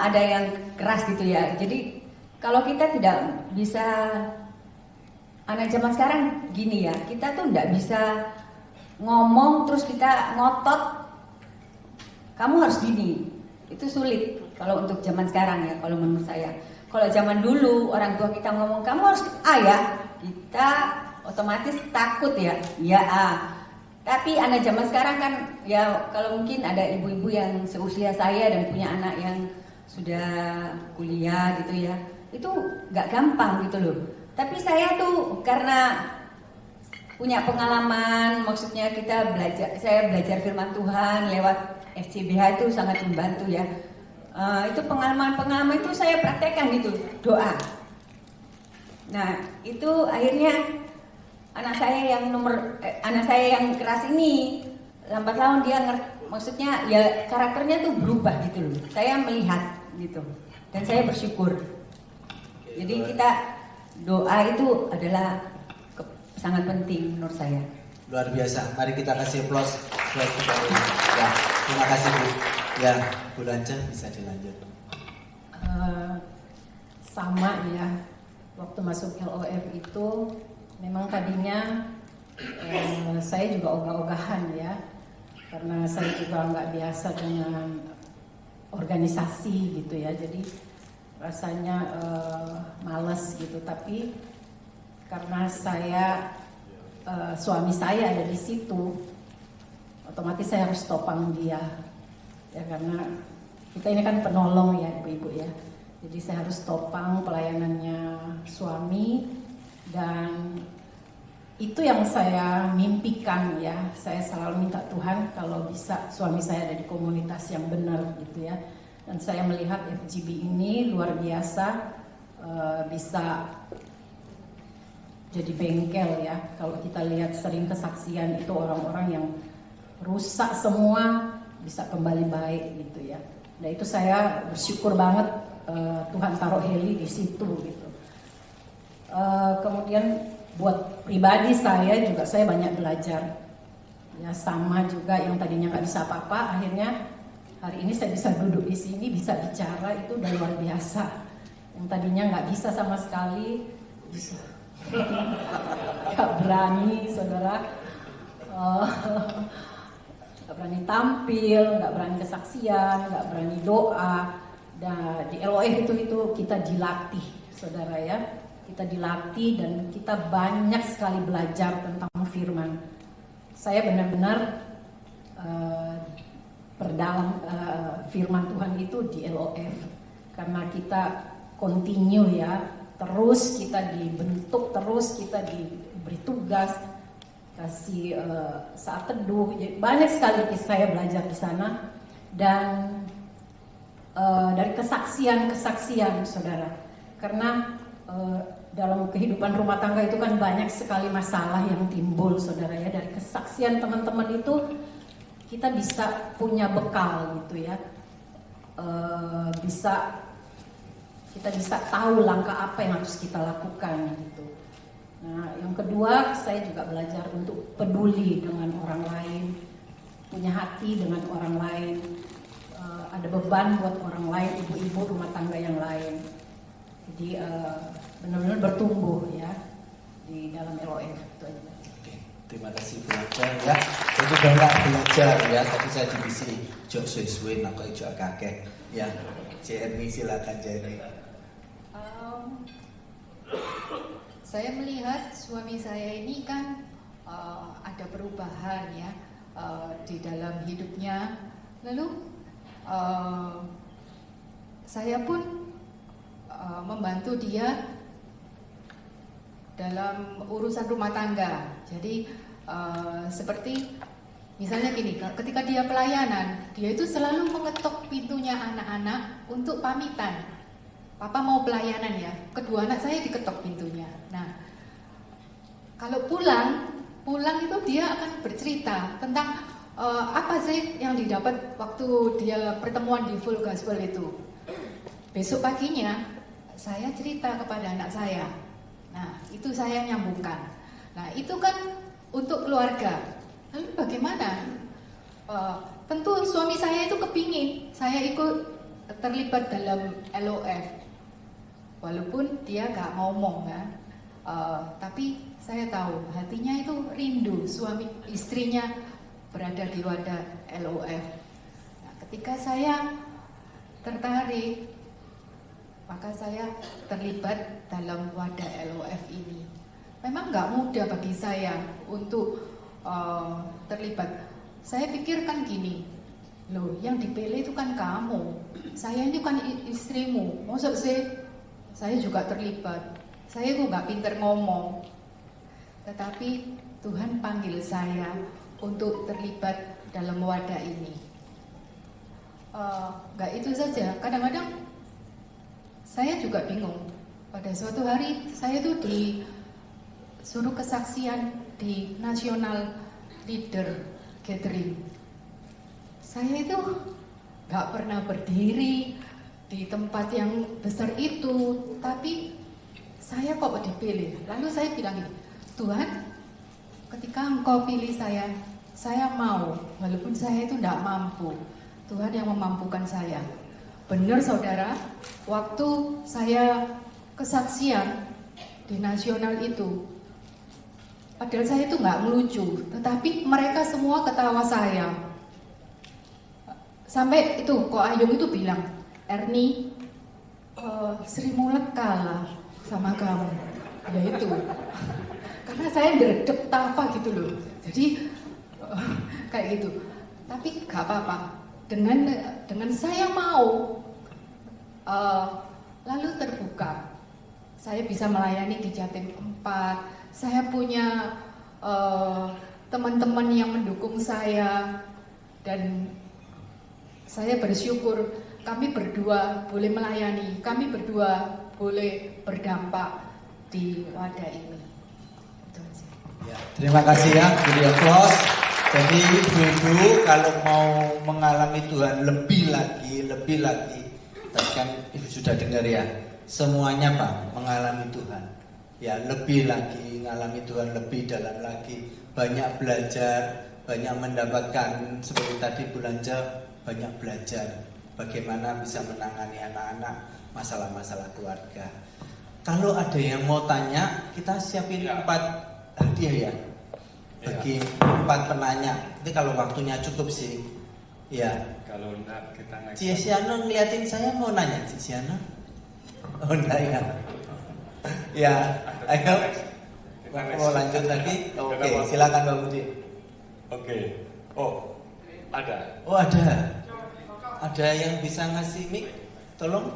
ada yang keras gitu ya. Jadi kalau kita tidak bisa, anak zaman sekarang gini ya, kita tuh tidak bisa ngomong terus kita ngotot kamu harus gini, itu sulit kalau untuk zaman sekarang ya, kalau menurut saya. Kalau zaman dulu orang tua kita ngomong kamu harus A ya, kita otomatis takut ya, ya A. Tapi anak zaman sekarang kan ya, kalau mungkin ada ibu-ibu yang seusia saya dan punya anak yang sudah kuliah gitu ya, itu nggak gampang gitu loh. Tapi saya tuh karena punya pengalaman, maksudnya saya belajar firman Tuhan lewat FCBH itu sangat membantu ya. Itu pengalaman itu saya praktekkan gitu, doa. Nah itu akhirnya anak saya yang keras ini lambat laun dia maksudnya ya karakternya tuh berubah gitu loh. Saya melihat gitu dan saya bersyukur. Jadi kita doa itu adalah sangat penting menurut saya. Luar biasa. Mari kita kasih applause buat kita. Ya, terima kasih Bu. Ya, Bu Lanca bisa dilanjut. Sama ya, waktu masuk LOF itu memang tadinya saya juga ogah-ogahan ya, karena saya juga nggak biasa dengan organisasi gitu ya, jadi rasanya males gitu. Tapi karena suami saya ada di situ, otomatis saya harus topang dia ya, karena kita ini kan penolong ya ibu-ibu ya. Jadi saya harus topang pelayanannya suami, dan itu yang saya mimpikan ya. Saya selalu minta Tuhan kalau bisa suami saya ada di komunitas yang benar gitu ya. Dan saya melihat FGB ini luar biasa, bisa jadi bengkel ya. Kalau kita lihat sering kesaksian itu orang-orang yang rusak semua bisa kembali baik gitu ya. Nah itu saya bersyukur banget Tuhan taruh Heli di situ gitu. Kemudian buat pribadi saya juga saya banyak belajar. Ya sama juga yang tadinya nggak bisa apa-apa, akhirnya hari ini saya bisa duduk di sini, bisa bicara, itu udah luar biasa. Yang tadinya nggak bisa sama sekali, bisa. Nggak berani, saudara. Nggak berani tampil, nggak berani kesaksian, nggak berani doa. Dan di LOF itu kita dilatih, saudara ya. Kita dilatih dan kita banyak sekali belajar tentang firman. Saya benar-benar perdalam firman Tuhan itu di LOF. Karena kita continue ya, terus kita dibentuk, terus kita diberi tugas, kasih saat teduh. Jadi banyak sekali saya belajar di sana, dan dari kesaksian saudara, karena dalam kehidupan rumah tangga itu kan banyak sekali masalah yang timbul saudara ya. Dari kesaksian teman-teman itu kita bisa punya bekal gitu ya, kita bisa tahu langkah apa yang harus kita lakukan gitu. Nah yang kedua, saya juga belajar untuk peduli dengan orang lain, punya hati dengan orang lain, ada beban buat orang lain, ibu-ibu rumah tangga yang lain. Jadi benar-benar bertumbuh ya di dalam LOF itu aja. Oke, terima kasih Bu Lanca ya. Jadi banyak belajar ya. Tadi saya divisi jok suwe-suwe nak kok jok kakek ya. Jeremy silakan Jeremy. Saya melihat suami saya ini kan ada perubahan ya di dalam hidupnya. Lalu saya pun membantu dia dalam urusan rumah tangga. Jadi seperti misalnya gini, ketika dia pelayanan, dia itu selalu mengetok pintunya anak-anak untuk pamitan. Papa mau pelayanan ya, kedua anak saya diketok pintunya. Nah, kalau pulang itu dia akan bercerita tentang apa sih yang didapat waktu dia pertemuan di Full Gospel itu. Besok paginya saya cerita kepada anak saya. Nah, itu saya nyambungkan. Nah, itu kan untuk keluarga. Lalu bagaimana? Tentu suami saya itu kepingin saya ikut terlibat dalam LOF. Walaupun dia gak ngomong kan. Tapi saya tahu hatinya itu rindu suami istrinya berada di wadah LOF. Nah, ketika saya tertarik, maka saya terlibat dalam wadah LOF ini. Memang nggak mudah bagi saya untuk terlibat. Saya pikirkan gini, loh yang dipilih itu kan kamu, saya ini kan istrimu, maksud saya juga terlibat. Saya kok nggak pinter ngomong, tetapi Tuhan panggil saya untuk terlibat dalam wadah ini. Nggak itu saja, kadang-kadang saya juga bingung. Pada suatu hari saya tuh disuruh kesaksian di National Leader Gathering. saya itu nggak pernah berdiri di tempat yang besar itu, tapi saya kok dipilih. Lalu saya bilang gini, Tuhan, ketika Engkau pilih saya mau, walaupun saya itu tidak mampu. Tuhan yang memampukan saya. Benar saudara, waktu saya kesaksian di nasional itu, padahal saya itu nggak ngelucu, tetapi mereka semua ketawa saya. Sampai itu, Ko Ayung itu bilang, Erni, Sri Mulat kalah sama kamu. Ya itu, karena saya ngeredep apa gitu loh. Jadi kayak gitu. Tapi gak apa-apa. Dengan saya mau, lalu terbuka. Saya bisa melayani di Jatim 4. Saya punya teman-teman yang mendukung saya, dan saya bersyukur kami berdua boleh melayani, kami berdua boleh berdampak di wadah ini. Itu aja. Ya, terima kasih ya, beri aplaus. Jadi ibu-ibu kalau mau mengalami Tuhan lebih lagi, tadi kan ibu sudah dengar ya, semuanya Pak mengalami Tuhan. Ya lebih lagi, mengalami Tuhan lebih dalam lagi, banyak belajar, banyak mendapatkan seperti tadi belanja, banyak belajar bagaimana bisa menangani anak-anak masalah-masalah keluarga. Kalau ada yang mau tanya, kita siapin 4 hadiah ya bagi 4 penanya. Ini kalau waktunya cukup sih. Ya. Kalau enggak kita next. Cia Siano ngeliatin saya mau nanya, Cia Siano. Oh enggak ya. Ya, ayo. Mau lanjut lagi? Oke, silakan Pak Budi. Oke. Oh, ada. Oh ada. Ada yang bisa ngasih mic? Tolong.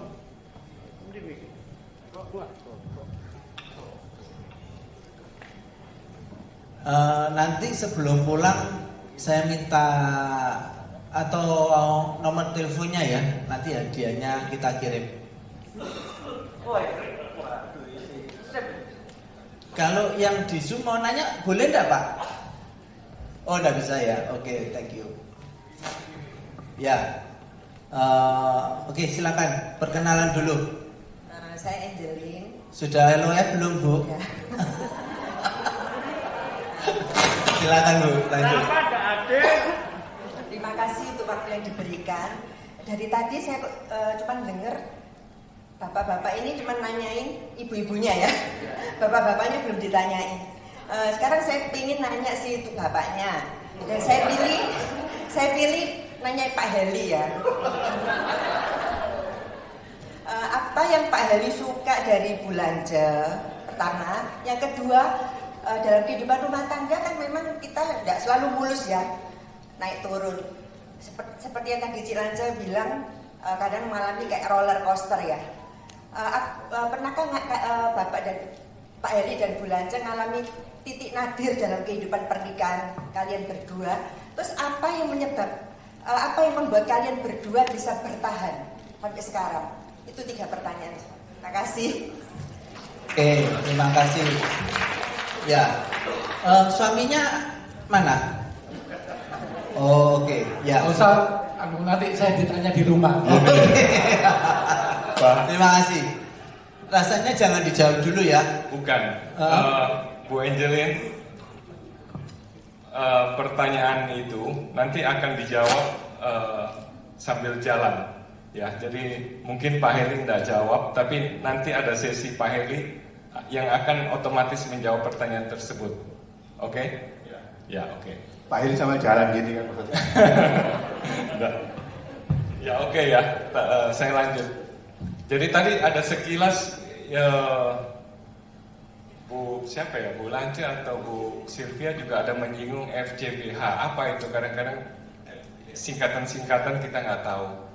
Nanti sebelum pulang saya minta atau nomor teleponnya ya, nanti hadiahnya kita kirim. Kalau yang di Zoom mau nanya boleh enggak Pak? Oh enggak bisa ya, oke, thank you. Ya, oke silakan perkenalan dulu. Saya Angelin. Sudah LOF belum Bu? Ya. Silakan Bu, lanjut. Terima kasih untuk waktu yang diberikan. Dari tadi saya cuma dengar bapak-bapak ini cuma nanyain ibu-ibunya ya. Bapak-bapaknya belum ditanyain. Sekarang saya ingin nanya sih untuk bapaknya. Dan saya pilih nanya Pak Heli ya. Apa yang Pak Heli suka dari Belanja? Pertama, yang kedua, dalam kehidupan rumah tangga kan memang kita tidak selalu mulus ya, naik turun. Seperti yang tadi Cilanja bilang, kadang mengalami kayak roller coaster ya. Pernahkah Bapak dan Pak Heli dan Belanja mengalami titik nadir dalam kehidupan pernikahan kalian berdua? Terus apa yang membuat kalian berdua bisa bertahan sampai sekarang? Itu 3 pertanyaan. Terima kasih. Oke, terima kasih. Ya, suaminya mana? Oh, oke. Ya. Usah, nanti saya ditanya di rumah. Terima kasih. Rasanya jangan dijawab dulu ya. Bukan. Bu Angelin, pertanyaan itu nanti akan dijawab sambil jalan. Ya, jadi mungkin Pak Heli tidak jawab, tapi nanti ada sesi Pak Heli yang akan otomatis menjawab pertanyaan tersebut. Oke? Ya, oke. Pak Heli sama jalan gini kan maksudnya. Ya, oke ya. Saya lanjut. Jadi tadi ada sekilas ya, Bu siapa ya, Bu Lance atau Bu Sylvia juga ada menyinggung FCBH. Apa itu? Kadang-kadang singkatan-singkatan kita nggak tahu.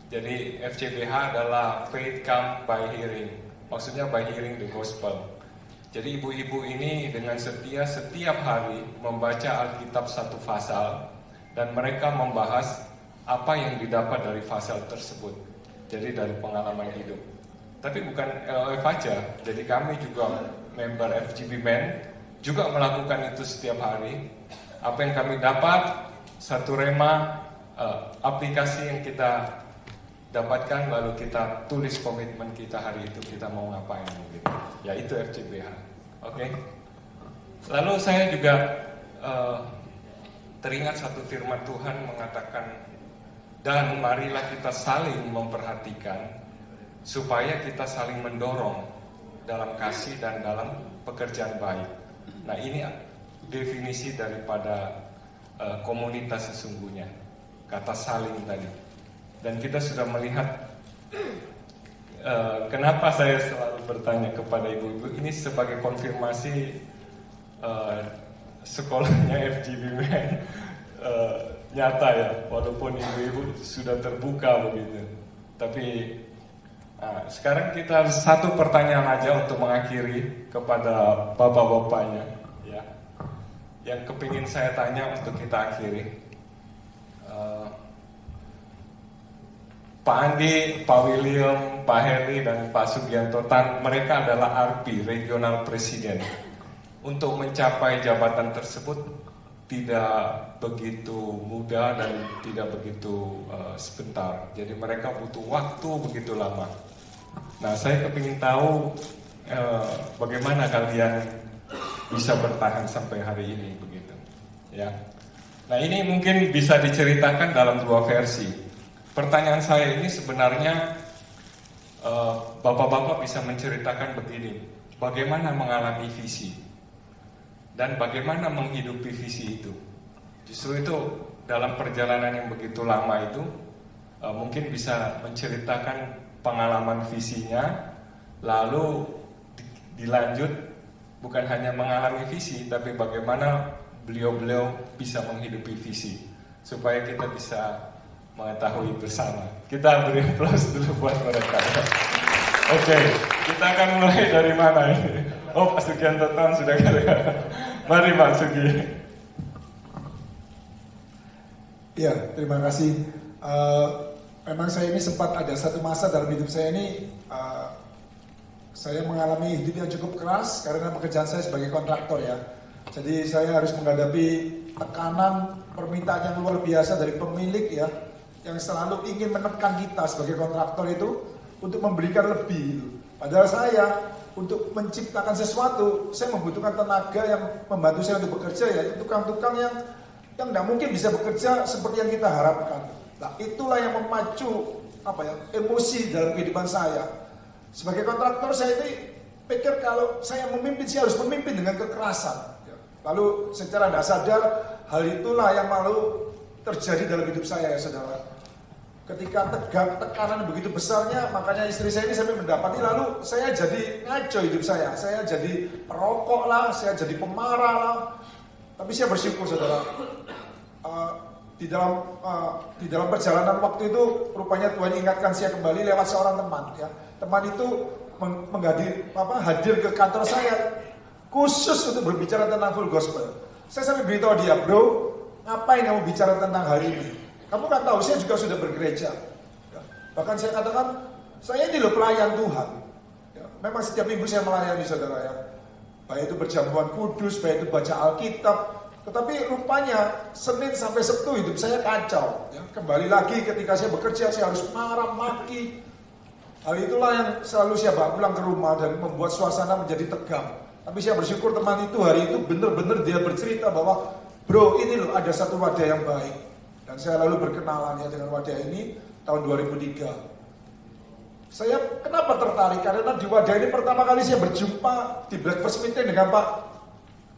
Jadi FCBH adalah Faith Come by Hearing. Maksudnya by hearing the gospel. Jadi ibu-ibu ini dengan setia setiap hari membaca Alkitab 1 pasal dan mereka membahas apa yang didapat dari pasal tersebut. Jadi dari pengalaman hidup. Tapi bukan LOF aja. Jadi kami juga member FGB Men juga melakukan itu setiap hari. Apa yang kami dapat, 1 rema aplikasi yang kita dapatkan, lalu kita tulis komitmen kita hari itu kita mau ngapain gitu. Ya itu RCBH. Oke. Lalu saya juga teringat satu firman Tuhan mengatakan, dan marilah kita saling memperhatikan supaya kita saling mendorong dalam kasih dan dalam pekerjaan baik. Nah ini definisi daripada komunitas sesungguhnya, kata saling tadi. Dan kita sudah melihat kenapa saya selalu bertanya kepada ibu-ibu, ini sebagai konfirmasi sekolahnya FGB Men nyata ya, walaupun ibu-ibu sudah terbuka begitu. Tapi sekarang kita satu pertanyaan aja untuk mengakhiri kepada bapak-bapaknya ya, yang kepingin saya tanya untuk kita akhiri. Pak Andi, Pak William, Pak Heri, dan Pak Sugianto Tan, mereka adalah RP, Regional Presiden. Untuk mencapai jabatan tersebut tidak begitu mudah dan tidak begitu sebentar. Jadi mereka butuh waktu begitu lama. Nah, saya kepingin tahu bagaimana kalian bisa bertahan sampai hari ini begitu. Ya. Nah, ini mungkin bisa diceritakan dalam dua versi. Pertanyaan saya ini sebenarnya bapak-bapak bisa menceritakan begini, bagaimana mengalami visi dan bagaimana menghidupi visi itu. Justru itu dalam perjalanan yang begitu lama itu mungkin bisa menceritakan pengalaman visinya, lalu dilanjut bukan hanya mengalami visi, tapi bagaimana beliau-beliau bisa menghidupi visi supaya kita bisa mengetahui bersama. Kita beri aplaus dulu buat mereka. Oke, kita akan mulai dari mana ini? Oh, Pak Sugianto Tan sudah kata. Mari Pak Sugi. Ya, terima kasih. Memang saya ini sempat ada satu masa dalam hidup saya ini, saya mengalami hidup yang cukup keras karena pekerjaan saya sebagai kontraktor ya. Jadi saya harus menghadapi tekanan permintaan yang luar biasa dari pemilik ya, yang selalu ingin menekan kita sebagai kontraktor itu untuk memberikan lebih. Padahal saya untuk menciptakan sesuatu, saya membutuhkan tenaga yang membantu saya untuk bekerja ya, tukang-tukang yang tidak mungkin bisa bekerja seperti yang kita harapkan. Nah, itulah yang memacu emosi dalam kehidupan saya. Sebagai kontraktor saya ini pikir kalau saya memimpin, saya harus memimpin dengan kekerasan. Lalu secara tidak sadar hal itulah yang lalu terjadi dalam hidup saya ya saudara. Ketika tekanan begitu besarnya, makanya istri saya ini sampai mendapati, lalu saya jadi ngaco hidup saya jadi perokok lah, saya jadi pemarah lah. Tapi saya bersyukur saudara, di dalam perjalanan waktu itu rupanya Tuhan ingatkan saya kembali lewat seorang teman ya. Teman itu hadir ke kantor saya khusus untuk berbicara tentang full gospel. Saya sampai beritahu dia, bro, ngapain kamu bicara tentang hari ini? Kamu kan tahu saya juga sudah bergereja. Ya. Bahkan saya katakan, saya ini loh pelayan Tuhan. Ya. Memang setiap minggu saya melayani saudara ya. Baik itu berjamuan kudus, baik itu baca Alkitab. Tetapi rupanya Senin sampai Sabtu hidup saya kacau. Ya. Kembali lagi ketika saya bekerja, saya harus marah, maki. Hal itulah yang selalu saya bawa pulang ke rumah dan membuat suasana menjadi tegang. Tapi saya bersyukur teman itu hari itu benar-benar dia bercerita bahwa, bro ini loh ada satu wadah yang baik. Dan saya lalu berkenalan ya dengan wadah ini tahun 2003. Saya kenapa tertarik? Karena di wadah ini pertama kali saya berjumpa di breakfast meeting dengan Pak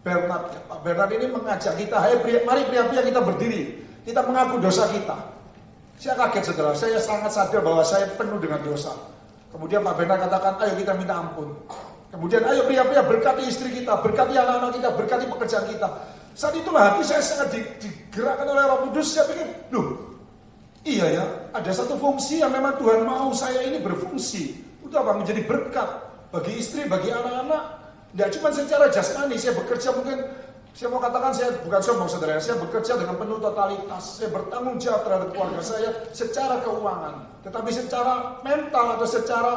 Bernard. Ya, Pak Bernard ini mengajak kita, mari pria-pria kita berdiri. Kita mengaku dosa kita. Saya kaget saudara, saya sangat sadar bahwa saya penuh dengan dosa. Kemudian Pak Bernard katakan, ayo kita minta ampun. Kemudian ayo pria-pria berkati istri kita, berkati anak-anak kita, berkati pekerjaan kita. Saat itulah hati saya sangat digerakkan oleh Roh Kudus. Saya pikir, iya ya, ada satu fungsi yang memang Tuhan mau saya ini berfungsi. Itu apa? Menjadi berkat bagi istri, bagi anak-anak. Tidak cuma secara jasmani, saya bekerja mungkin, saya mau katakan saya bukan sombong saudara, saya bekerja dengan penuh totalitas. Saya bertanggung jawab terhadap keluarga saya secara keuangan. Tetapi secara mental atau secara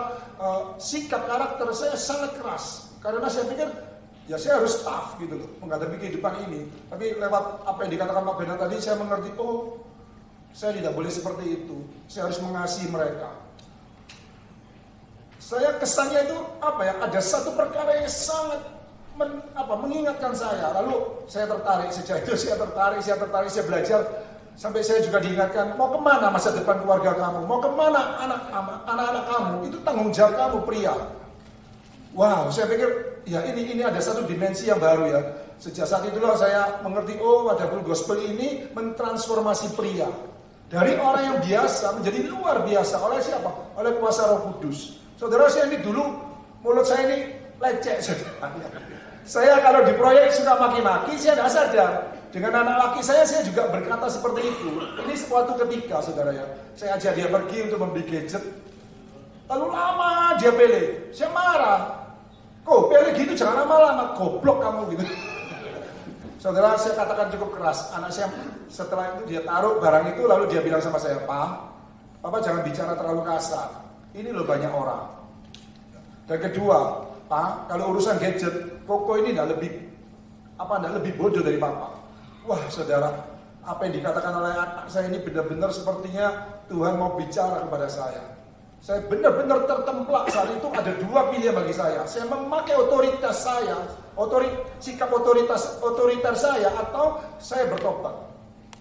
sikap karakter saya sangat keras. Karena saya pikir, ya saya harus tough gitu loh menghadapi kehidupan ini. Tapi lewat apa yang dikatakan Pak Bernard tadi saya mengerti, Saya tidak boleh seperti itu. Saya harus mengasihi mereka. Saya kesannya itu apa ya? Ada satu perkara yang sangat mengingatkan saya. Lalu saya tertarik, sejak itu saya tertarik, saya belajar sampai saya juga diingatkan, mau kemana masa depan keluarga kamu? Mau kemana anak-anak kamu? Itu tanggung jawab kamu pria. Wow, saya pikir ya ini ada satu dimensi yang baru ya. Sejak saat itulah saya mengerti, oh ada full gospel ini mentransformasi pria. Dari orang yang biasa menjadi luar biasa. Oleh siapa? Oleh kuasa Roh Kudus. Saudara, saya ini dulu mulut saya ini lecek. Saya kalau di proyek suka maki-maki, saya tidak sadar. Dengan anak laki saya juga berkata seperti itu. Ini suatu ketika, saudara ya. Saya ajak dia pergi untuk membeli gadget. Lalu lama dia pilih. Saya marah. Kok pilih gitu, jangan lama-lama. Goblok kamu gitu. Saudara, saya katakan cukup keras. Anak saya setelah itu dia taruh barang itu, lalu dia bilang sama saya, Papa jangan bicara terlalu kasar. Ini loh banyak orang. Dan kedua, Pak, kalau urusan gadget, Koko ini tidak lebih bodoh dari Papa. Wah, saudara, apa yang dikatakan oleh anak saya ini benar-benar sepertinya Tuhan mau bicara kepada saya. Saya benar-benar tertemplak saat itu ada dua pilihan bagi saya. Saya memakai otoritas saya, sikap otoriter saya, atau saya bertobat.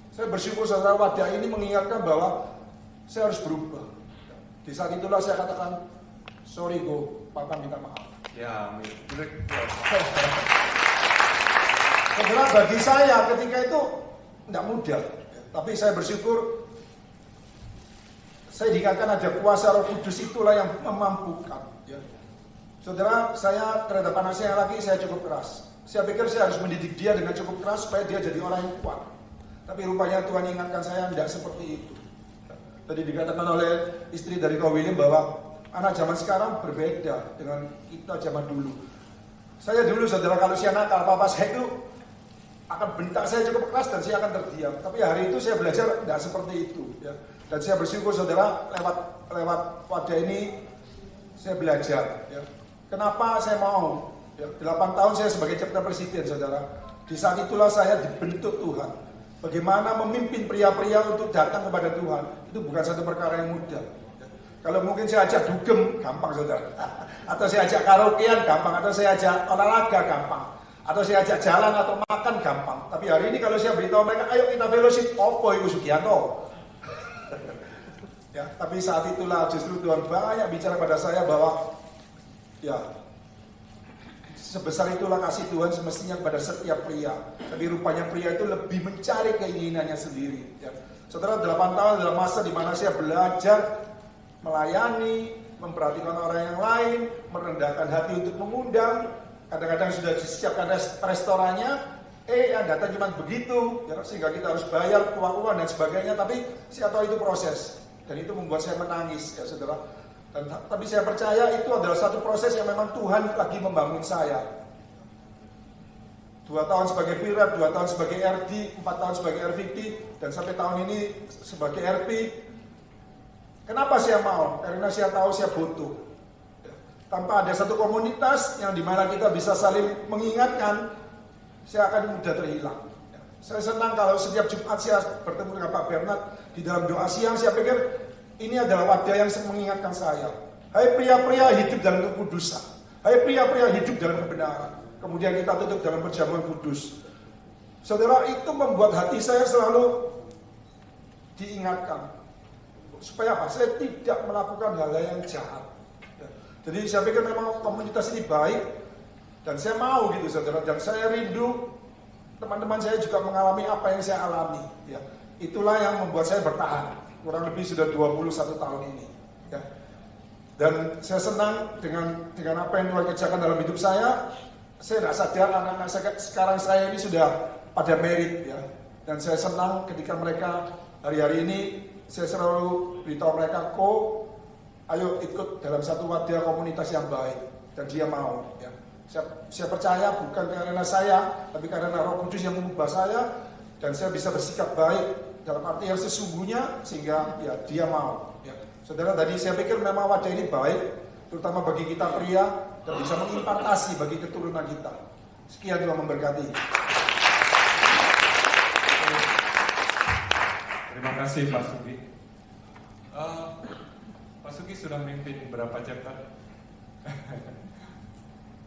Saya bersyukur saudara, wadah ini mengingatkan bahwa saya harus berubah. Di saat itulah saya katakan, sorry Go, Papa minta maaf. Ya, amin. Saudara, bagi saya ketika itu tidak mudah, tapi saya bersyukur saya diingatkan ada kuasa Roh Kudus, itulah yang memampukan. Ya. Saudara, saya terhadap anak saya lagi saya cukup keras. Saya pikir saya harus mendidik dia dengan cukup keras supaya dia jadi orang yang kuat. Tapi rupanya Tuhan ingatkan saya tidak seperti itu. Tadi dikatakan oleh istri dari Kau William bahwa anak zaman sekarang berbeda dengan kita zaman dulu. Saya dulu, saudara, kalau saya nakal, papa saya itu akan bentak saya cukup keras dan saya akan terdiam. Tapi hari itu saya belajar tidak seperti itu. Ya. Dan saya bersyukur, saudara, lewat wadah ini saya belajar. Ya. Kenapa saya mau? Ya, 8 tahun saya sebagai chapter presiden, saudara. Di saat itulah saya dibentuk Tuhan. Bagaimana memimpin pria-pria untuk datang kepada Tuhan, itu bukan satu perkara yang mudah. Kalau mungkin saya ajak dugem, gampang saudara. Atau saya ajak karaokean, gampang. Atau saya ajak olahraga, gampang. Atau saya ajak jalan atau makan, gampang. Tapi hari ini kalau saya beritahu mereka, ayo kita fellowship, opo iku Sugianto. Ya, tapi saat itulah justru Tuhan banyak bicara pada saya bahwa ya sebesar itulah kasih Tuhan semestinya kepada setiap pria. Tapi rupanya pria itu lebih mencari keinginannya sendiri. Ya. Saudara, 8 tahun adalah masa di mana saya belajar melayani, memperhatikan orang yang lain, merendahkan hati untuk mengundang. Kadang-kadang sudah disiapkan restorannya, yang datang cuma begitu, ya, sehingga kita harus bayar uang-uang dan sebagainya. Tapi saya tahu itu proses, dan itu membuat saya menangis, ya saudara. Tapi saya percaya itu adalah satu proses yang memang Tuhan lagi membangun saya. 2 tahun sebagai Virat, 2 tahun sebagai RD, 4 tahun sebagai RVP, dan sampai tahun ini sebagai RP. Kenapa saya mau? Karena saya tahu saya butuh. Tanpa ada satu komunitas yang dimana kita bisa saling mengingatkan, saya akan mudah terhilang. Saya senang kalau setiap Jumat saya bertemu dengan Pak Bernard di dalam doa siang. Saya pikir ini adalah wadah yang mengingatkan saya. Hai pria-pria hidup dalam kekudusan. Hai pria-pria hidup dalam kebenaran. Kemudian kita tutup dalam perjamuan kudus. Saudara, itu membuat hati saya selalu diingatkan. Supaya apa? Saya tidak melakukan hal-hal yang jahat. Jadi saya pikir memang komunitas ini baik. Dan saya mau gitu, saudara. Dan saya rindu teman-teman saya juga mengalami apa yang saya alami. Ya. Itulah yang membuat saya bertahan. Kurang lebih sudah 21 tahun ini. Ya. Dan saya senang dengan apa yang Tuhan kerjakan dalam hidup saya. Saya tidak sadar anak-anak saya, sekarang saya ini sudah pada merit. Ya. Dan saya senang ketika mereka hari-hari ini, saya selalu beritahu mereka, ayo ikut dalam satu wadah komunitas yang baik. Dan dia mau. Ya. Saya percaya bukan karena saya, tapi karena Roh Kudus yang mengubah saya. Dan saya bisa bersikap baik dalam arti yang sesungguhnya, sehingga ya dia mau. Ya. Saudara, tadi saya pikir memang wadah ini baik, terutama bagi kita pria, dan bisa mengimpartasi bagi keturunan kita. Sekian, Tuhan memberkati. Terima kasih Pak Sugi. Pak Sugi sudah memimpin berapa chapter?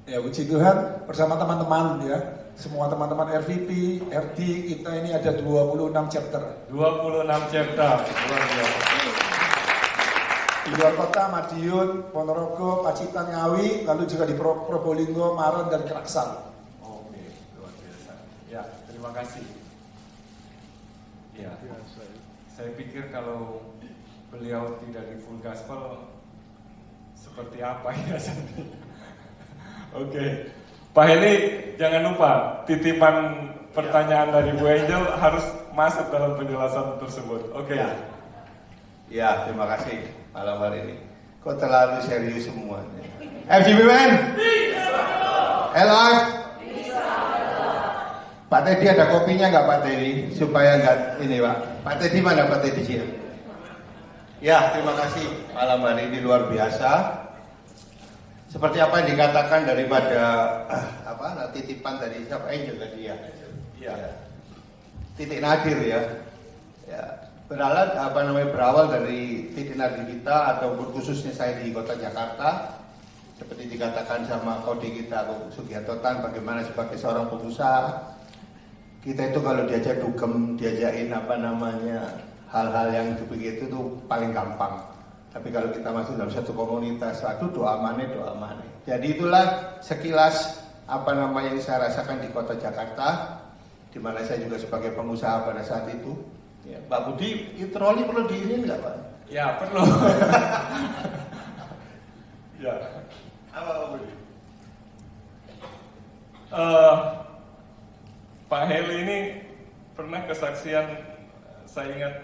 Ya, puji Tuhan bersama teman-teman ya. Semua teman-teman RVP, RT kita ini ada 26 chapter. 26 chapter, luar biasa. Di luar kota, Madiun, Ponorogo, Pacitan, Ngawi, lalu juga di Probolinggo, Maron, dan Keraksal. Oke, luar biasa. Ya, terima kasih. Ya, saya pikir kalau beliau tidak di full gospel, seperti apa ya nanti? Oke, Pak Heli, jangan lupa titipan pertanyaan dari Bu Angel harus masuk dalam penjelasan tersebut. Oke. Ya, terima kasih malam hari ini. Kok terlalu serius semua? FGB Man? Alive? Pak Teddy ada kopinya nggak Pak Teddy? Supaya nggak ini Pak. Pak Teddy mana Pak Teddy sih? Ya, terima kasih malam hari ini luar biasa. Seperti apa yang dikatakan daripada titipan dari siapa Angel tadi ya? Ya. Titik nadir ya. Ya. Berawal dari titik nadir kita atau khususnya saya di kota Jakarta, seperti dikatakan sama kode kita Sugianto Tan, bagaimana sebagai seorang pengusaha kita itu kalau diajak dugem, diajakin hal-hal yang begitu tuh paling gampang. Tapi kalau kita masuk dalam satu komunitas, doa mane. Jadi itulah sekilas yang saya rasakan di kota Jakarta, di mana saya juga sebagai pengusaha pada saat itu. Ya, Pak Budi, troli perlu diinin nggak Pak? Ya, perlu. Ya. Apa Pak Budi? Pak Heli ini pernah kesaksian, saya ingat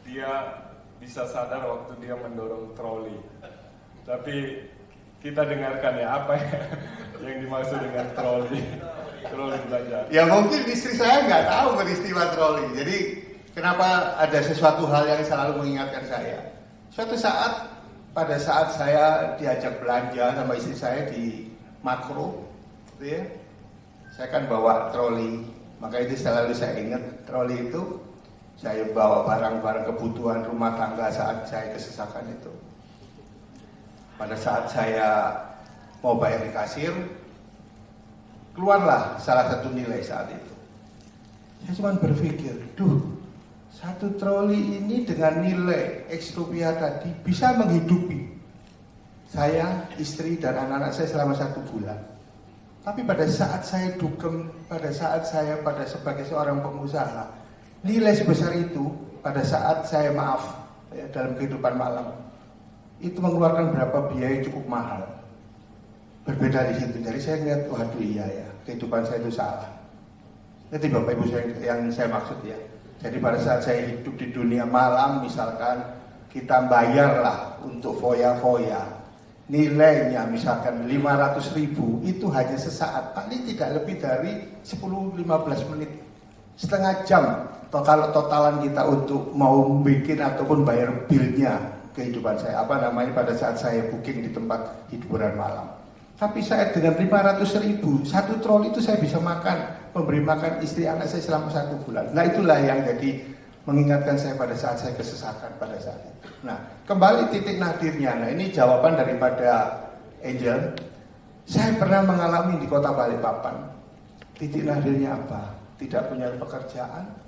dia bisa sadar waktu dia mendorong troli. Tapi kita dengarkan ya apa yang dimaksud dengan troli belanja. Ya mungkin istri saya nggak tahu peristiwa troli. Jadi kenapa ada sesuatu hal yang selalu mengingatkan saya. Suatu saat, pada saat saya diajak belanja sama istri saya di Makro, gitu ya, saya kan bawa troli. Maka itu selalu saya ingat, troli itu saya bawa barang-barang kebutuhan rumah tangga saat saya kesesakan itu. Pada saat saya mau bayar di kasir, keluarlah salah satu nilai saat itu. Saya cuma berpikir, satu troli ini dengan nilai X rupiah tadi bisa menghidupi saya, istri, dan anak-anak saya selama 1 bulan. Tapi pada saat saya dugem, pada sebagai seorang pengusaha, nilai sebesar itu pada saat saya dalam kehidupan malam itu mengeluarkan berapa biaya cukup mahal. Berbeda di situ. Jadi saya lihat, waduh iya ya, kehidupan saya itu salah. Itu Bapak Ibu yang saya maksud ya. Jadi pada saat saya hidup di dunia malam, misalkan kita bayarlah untuk foya-foya, nilainya misalkan 500.000, itu hanya sesaat, paling tidak lebih dari 10-15 menit, setengah jam. Kalau totalan kita untuk mau bikin ataupun bayar bilnya kehidupan saya, pada saat saya booking di tempat hiburan malam. Tapi saya dengan 500.000, satu troli itu saya bisa memberi makan istri anak saya selama 1 bulan. Nah itulah yang jadi mengingatkan saya pada saat saya kesesakan pada saat itu. Nah kembali titik nadirnya, nah ini jawaban daripada Angel. Saya pernah mengalami di kota Balikpapan. Titik nadirnya apa? Tidak punya pekerjaan.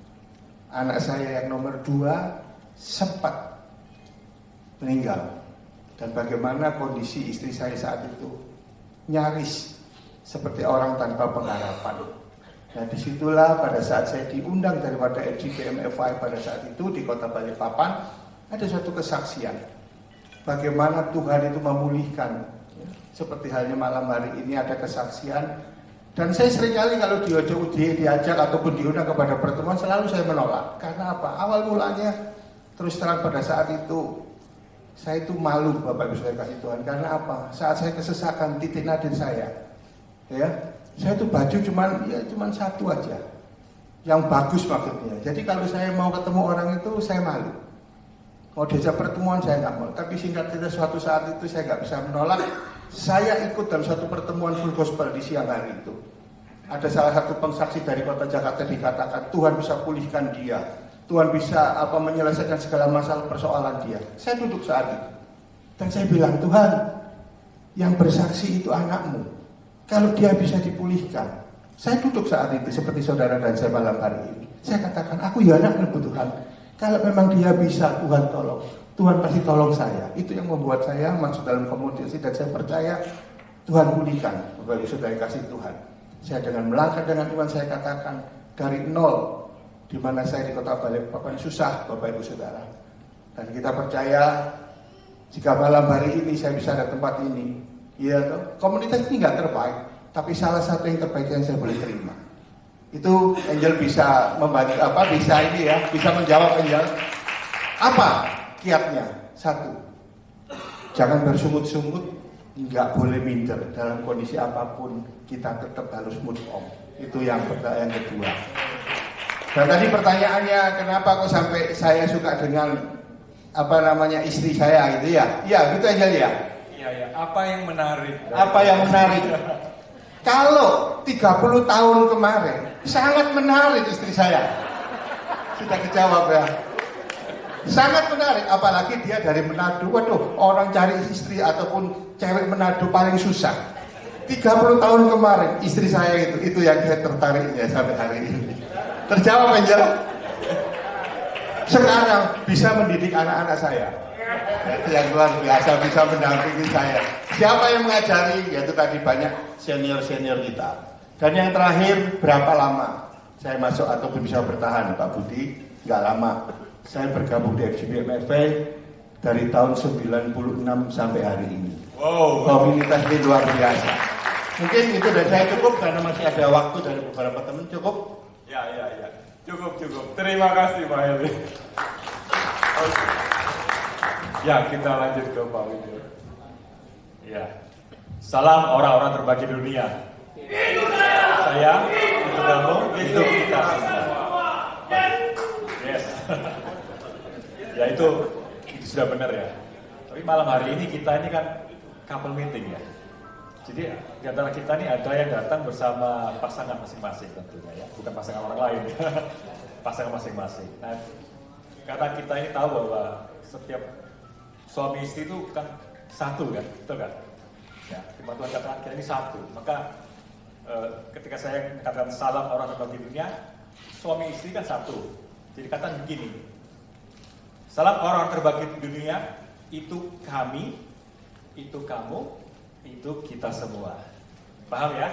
Anak saya yang nomor 2 sempat meninggal. Dan bagaimana kondisi istri saya saat itu? Nyaris seperti orang tanpa pengharapan. Nah disitulah pada saat saya diundang daripada LGBMFI pada saat itu di kota Balikpapan, ada suatu kesaksian bagaimana Tuhan itu memulihkan. Seperti halnya malam hari ini ada kesaksian. Dan saya seringkali kalau diajak ataupun diundang kepada pertemuan selalu saya menolak. Karena apa? Awal mulanya terus terang pada saat itu saya itu malu Bapak Ibu saya kasih Tuhan. Karena apa? Saat saya kesesakan titik nadir saya, ya, saya itu baju cuman satu aja, yang bagus maksudnya. Jadi kalau saya mau ketemu orang itu saya malu. Mau diajak pertemuan saya nggak mau. Tapi singkat cerita suatu saat itu saya nggak bisa menolak. Saya ikut dalam suatu pertemuan full gospel di siang hari itu. Ada salah satu pengsaksi dari kota Jakarta dikatakan Tuhan bisa pulihkan dia Tuhan bisa menyelesaikan segala masalah persoalan dia. Saya duduk saat itu dan saya bilang, Tuhan, yang bersaksi itu anakmu. Kalau dia bisa dipulihkan. Saya duduk saat itu seperti saudara dan saya malam hari ini. Saya katakan, aku ya anakmu Tuhan. Kalau memang dia bisa, Tuhan tolong. Tuhan pasti tolong saya. Itu yang membuat saya masuk dalam komunikasi dan saya percaya Tuhan pulihkan. Bapak Ibu Saudara kasih Tuhan. Saya dengan melangkah dengan Tuhan, saya katakan dari nol, di mana saya di kota Balikpapan susah, Bapak Ibu Saudara. Dan kita percaya jika malam hari ini saya bisa ada tempat ini, ya komunitas ini nggak terbaik, tapi salah satu yang terbaik yang saya boleh terima. Itu Angel bisa membantu bisa ini ya, bisa menjawab Angel. Apa kiatnya? Satu, jangan bersungut-sungut, nggak boleh minder dalam kondisi apapun, kita tetap harus move on. Itu yang kedua. Dan tadi pertanyaannya, kenapa kok sampai saya suka dengan istri saya gitu ya? Iya, gitu Angel ya. Iya. Apa yang menarik? Apa yang menarik? Kalau 30 tahun kemarin sangat menarik istri saya. Sudah kejawab ya. Sangat menarik, apalagi dia dari Manado. Waduh, orang cari istri ataupun cewek Manado paling susah. 30 tahun kemarin istri saya itu yang saya tertariknya sampai hari ini. Terjawab Angel. Sekarang bisa mendidik anak-anak saya. Itu yang luar biasa, bisa mendampingi saya. Siapa yang mengajari? Yaitu tadi banyak senior-senior kita. Dan yang terakhir, berapa lama saya masuk ataupun bisa bertahan, Pak Budi? Nggak lama. Saya bergabung di FGP MFA dari tahun 96 sampai hari ini. Wow. Komunitas ini luar biasa. Mungkin itu dari saya cukup karena masih ada waktu dari beberapa teman. Cukup? Ya. Cukup. Terima kasih Pak Heli. Ya, kita lanjut ke Pak Widio. Ya. Salam orang-orang terbagi dunia. Saya, itu kamu, itu kita semua. Yes. Ya itu sudah benar ya. Tapi malam hari ini kita ini kan couple meeting ya. Jadi di antara kita ini ada yang datang bersama pasangan masing-masing tentunya ya, bukan pasangan orang lain, pasangan masing-masing. Nah, karena kita ini tahu bahwa setiap suami istri itu kan satu kan, betul kan? Ya, firman Tuhan katakan kita ini satu. Maka ketika saya katakan salam orang terbagi dunia, suami istri kan satu. Jadi katakan begini, salam orang terbagi dunia itu kami, itu kamu, itu kita semua. Paham ya?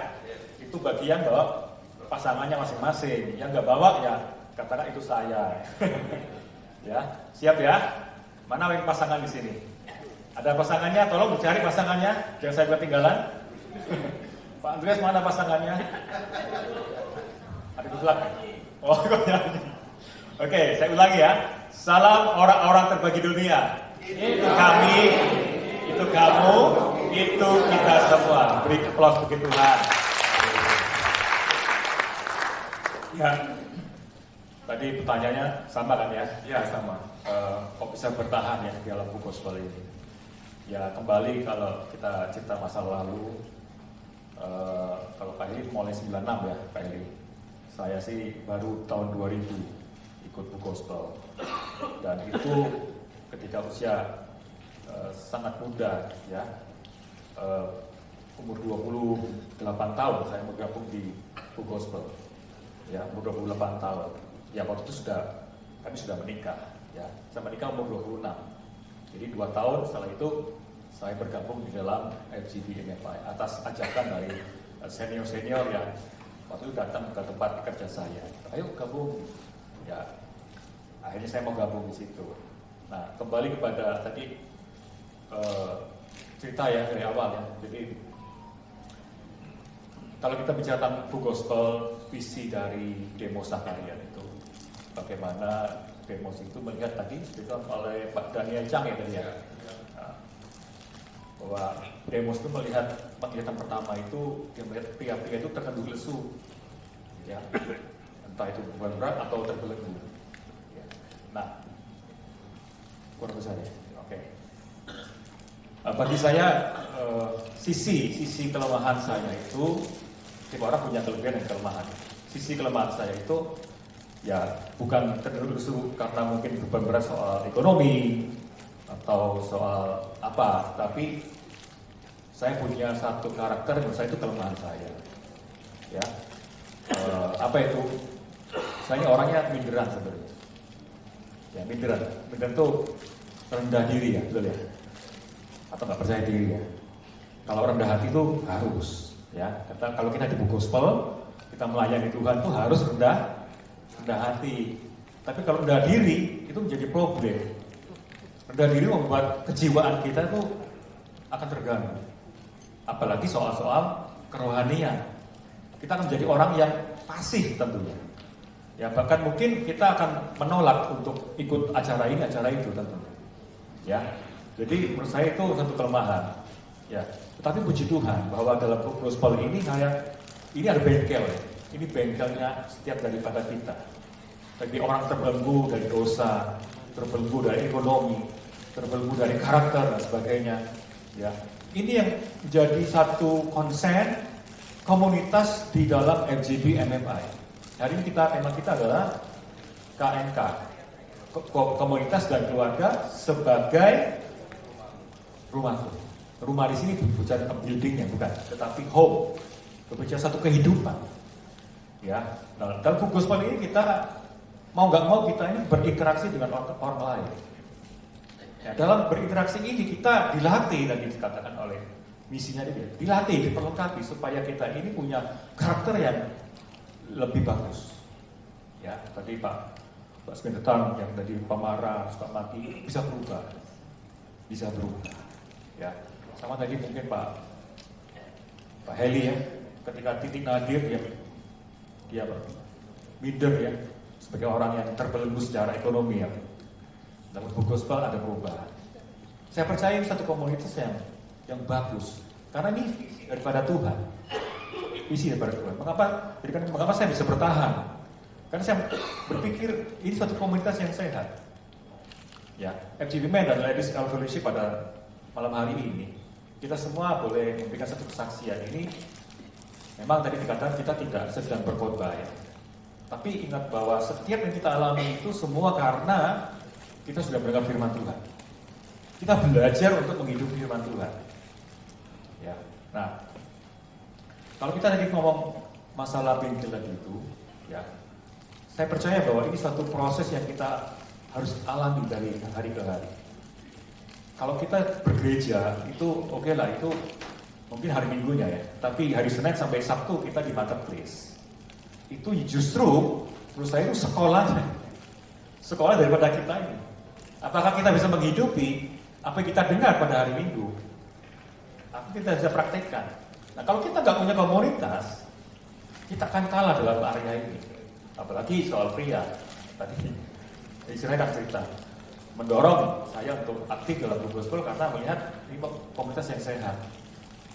Itu bagian bawa pasangannya masing-masing. Yang nggak bawa ya katakan itu saya. Ya, siap ya? Mana yang pasangan di sini? Ada pasangannya? Tolong dicari pasangannya. Jangan saya ketinggalan. Pak Andreas mana pasangannya? Ada di belakang. Oh, kok nyanyi. Oke, saya ulangi ya. Salam orang-orang terbagi dunia. Itu kami, itu kamu, itu kita semua. Beri aplaus bagi Tuhan. Ya, tadi pertanyaannya sama kan ya? Ya sama. Kok bisa bertahan ya di dalam buku gospel ini? Ya kembali kalau kita cerita masa lalu, kalau Pak Heri mulai 96 ya Pak Heri. Saya sih baru tahun 2000 ikut buku gospel. Dan itu ketika usia sangat muda ya, umur 28 tahun saya bergabung di buku gospel. Ya, umur 28 tahun. Ya, waktu itu kami sudah menikah. Ya, saya menikah umur 26. Jadi 2 tahun setelah itu saya bergabung di dalam FGP MFI atas ajakan dari senior-senior yang waktu itu datang ke tempat kerja saya. Ayo gabung. Ya, akhirnya saya mau gabung di situ. Nah, kembali kepada tadi cerita ya dari awal ya. Jadi kalau kita bicara tentang buku gospel, visi dari Demos Sakarian itu, bagaimana Demos itu melihat tadi disebutkan oleh Pak Daniel Chang ya tadi ya, bahwa Demos itu melihat penglihatan pertama itu dia melihat pria-pria itu terkandung lesu, ya, entah itu beban berat atau terbelenggu. Ya. Nah, kurang besar ya, oke. Bagi saya sisi kelemahan saya itu, tiap orang punya kelebihan dan kelemahan. Sisi kelemahan saya itu Ya bukan terus karena mungkin beban berat soal ekonomi atau soal apa, tapi saya punya satu karakter yang menurut saya itu kelemahan saya. Ya, apa itu? Saya orangnya minderan sebenarnya. Ya minderan itu rendah diri ya, betul ya? Atau nggak percaya diri ya? Kalau rendah hati itu harus, ya. Kalau kita di gospel, kita melayani Tuhan itu harus rendah hati. Tapi kalau rendah diri itu menjadi problem. Rendah diri membuat kejiwaan kita itu akan terganggu. Apalagi soal-soal kerohanian. Kita akan menjadi orang yang pasif tentunya. Ya bahkan mungkin kita akan menolak untuk ikut acara ini, acara itu tentunya. Ya, jadi menurut saya itu satu kelemahan. Ya, tetapi puji Tuhan bahwa dalam gospel ini ini ada bengkel. Ini bengkelnya setiap daripada kita. Bagi orang terbelenggu dari dosa, terbelenggu dari ekonomi, terbelenggu dari karakter dan sebagainya. Ya, ini yang menjadi satu konsen komunitas di dalam FGB MFI. Hari ini tema kita adalah KNK, komunitas dan keluarga sebagai rumahku. Rumah di sini bukan buildingnya, bukan, tetapi home, berbicara satu kehidupan. Ya, nah, dalam gospel ini kita mau nggak mau kita ini berinteraksi dengan orang lain. Ya, dalam berinteraksi ini kita dilatih dan dikatakan oleh misinya dia, dilatih, diperlengkapi supaya kita ini punya karakter yang lebih bagus. Ya, tadi Pak Spendetan yang tadi pemarah, suka mati, bisa berubah. Ya, sama tadi mungkin Pak Heli ya, ketika titik nadir dia minder ya, sebagai orang yang terbelenggu secara ekonomi ya. Dalam gospel ada perubahan. Saya percaya ini satu komunitas yang bagus, karena ini daripada Tuhan, visi daripada Tuhan. Mengapa saya bisa bertahan? Karena saya berpikir ini satu komunitas yang sehat. Ya, FGB Men dan Ladies Fellowship pada malam hari ini, kita semua boleh memberikan satu kesaksian ini. Memang tadi dikatakan kita tidak sedang berkhotbah ya. Tapi ingat bahwa setiap yang kita alami itu semua karena kita sudah mendengar firman Tuhan. Kita belajar untuk menghidupi firman Tuhan. Ya. Nah, kalau kita tadi ngomong masalah bengkel itu, ya, saya percaya bahwa ini satu proses yang kita harus alami dari hari ke hari. Kalau kita bergereja itu oke lah, itu mungkin hari Minggunya ya, tapi hari Senin sampai Sabtu kita di marketplace. Itu justru menurut saya itu sekolah daripada kita ini. Apakah kita bisa menghidupi apa yang kita dengar pada hari Minggu? Apa kita bisa praktekkan? Nah kalau kita nggak punya komunitas, kita akan kalah dalam area ini. Apalagi soal pria. Tadi istri kan cerita, mendorong saya untuk aktif dalam gospel karena melihat ini komunitas yang sehat.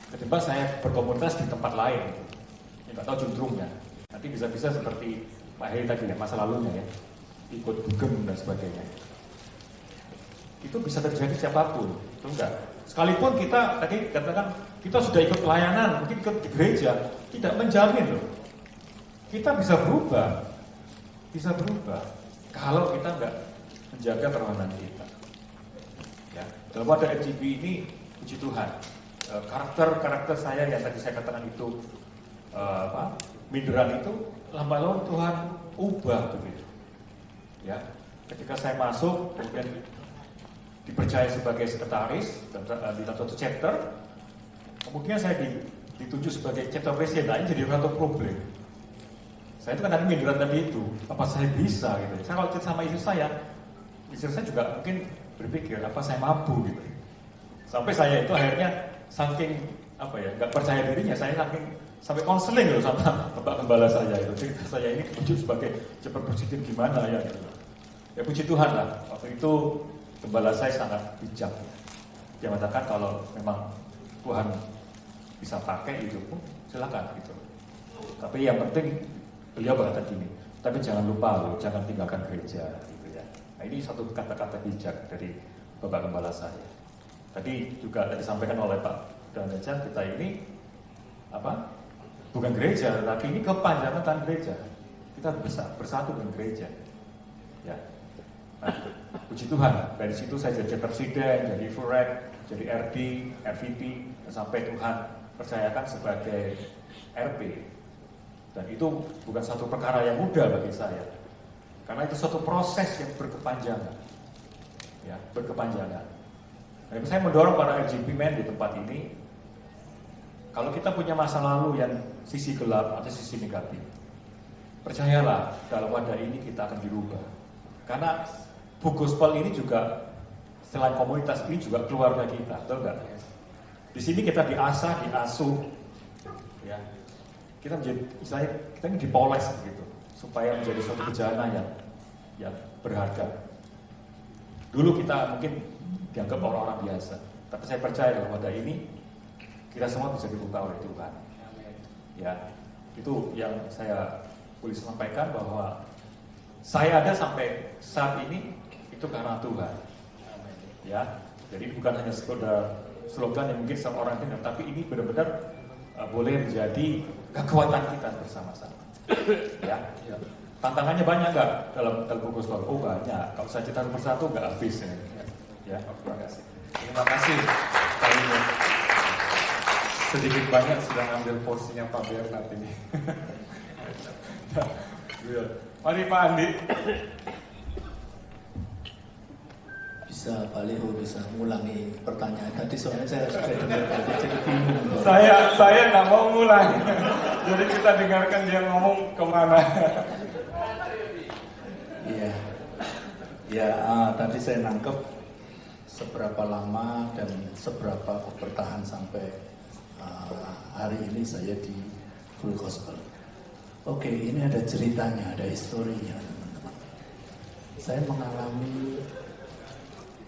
Ketimbang saya berkomunitas di tempat lain, nggak tahu juntrungnya. Nanti bisa-bisa seperti Pak Heri tadi ya, masa lalunya ya, ikut dugem dan sebagainya. Itu bisa terjadi siapapun, itu enggak. Sekalipun kita tadi katakan kita sudah ikut pelayanan, mungkin ikut di gereja, tidak menjamin loh. Kita bisa berubah kalau kita enggak menjaga kerohanian kita. Ya, dalam wadah FGB ini, puji Tuhan, karakter saya yang tadi saya katakan itu minderan itu lama-lama Tuhan ubah begitu. Ya, ketika saya masuk kemudian dipercaya sebagai sekretaris di dalam satu chapter, kemudian saya ditunjuk sebagai chapter presiden, jadi satu problem. Saya itu kan tadi minderan tadi itu, apa saya bisa gitu. Saya kalau cerita sama istri saya juga mungkin berpikir apa saya mampu gitu. Sampai saya itu akhirnya saking nggak percaya dirinya, saya sampai konseling loh sama Bapak Gembala saya itu. Jadi saya ini ditunjuk sebagai chapter presiden gimana ya gitu. Ya puji Tuhan lah, waktu itu Gembala saya sangat bijak. Dia mengatakan kalau memang Tuhan bisa pakai itu pun silakan gitu. Tapi yang penting beliau berkata gini, tapi jangan lupa loh, jangan tinggalkan gereja gitu ya. Nah ini satu kata-kata bijak dari Bapak Gembala saya. Tadi juga disampaikan oleh Pak Danejan, kita ini bukan gereja, tapi ini kepanjangan tangan gereja. kita bersatu dengan gereja. Ya. Nah, puji Tuhan, dari situ saya jadi presiden, jadi FURED, jadi RD, RVP, sampai Tuhan percayakan sebagai RP. Dan itu bukan satu perkara yang mudah bagi saya, karena itu suatu proses yang berkepanjangan. Ya, berkepanjangan. Nah, saya mendorong para RGP men di tempat ini, kalau kita punya masa lalu yang sisi gelap atau sisi negatif, percayalah dalam wadah ini kita akan dirubah. Karena Book Gospel ini juga selain komunitas ini juga keluarga kita, betul nggak? Di sini kita diasah, diasuh, ya. Kita menjadi, istilahnya kita ini dipoles gitu, supaya menjadi suatu bejana yang berharga. Dulu kita mungkin dianggap orang-orang biasa, tapi saya percaya dalam wadah ini kita semua bisa dibuka oleh Tuhan. Ya, itu yang saya boleh sampaikan, bahwa saya ada sampai saat ini itu karena Tuhan. Ya, jadi bukan hanya sekedar slogan yang mungkin sama orang dengar, tapi ini benar-benar boleh menjadi kekuatan kita bersama-sama. Ya, tantangannya banyak nggak dalam Book Gospel? Oh banyak. Kalau saya cerita bersatu nggak habis ya. Ya, terima kasih. Terima kasih. Kalian sedikit banyak sudah ngambil porsinya Pak Bernard ini. Mari Pak Andi. Bisa Pak Leo bisa mengulangi pertanyaan tadi, soalnya saya sudah dengar jadi bingung. Saya nggak mau ngulang. Jadi kita dengarkan dia ngomong kemana. Iya, ya tadi saya nangkep seberapa lama dan seberapa bertahan sampai hari ini saya di Full Gospel. Oke, ini ada ceritanya, ada historinya teman-teman. Saya mengalami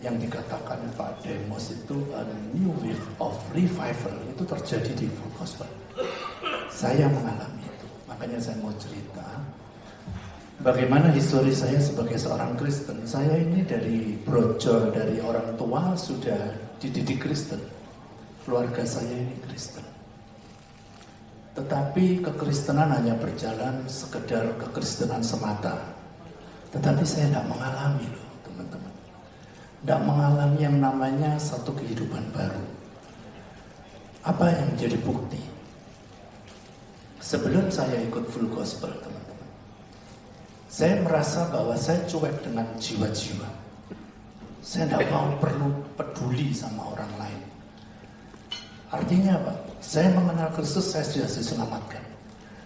yang dikatakan Pak Demos itu a new wave of revival, itu terjadi di Full Gospel. Saya mengalami itu, makanya saya mau cerita bagaimana histori saya sebagai seorang Kristen. Saya ini dari brojol, dari orang tua sudah dididik Kristen. Keluarga saya ini Kristen. Tetapi kekristenan hanya berjalan sekedar kekristenan semata. Tetapi saya tidak mengalami loh teman-teman. Tidak mengalami yang namanya satu kehidupan baru. Apa yang menjadi bukti? Sebelum saya ikut Full Gospel teman-teman, saya merasa bahwa saya cuek dengan jiwa-jiwa. Saya tidak mau perlu peduli sama orang lain. Artinya apa? Saya mengenal Kristus, saya sudah diselamatkan.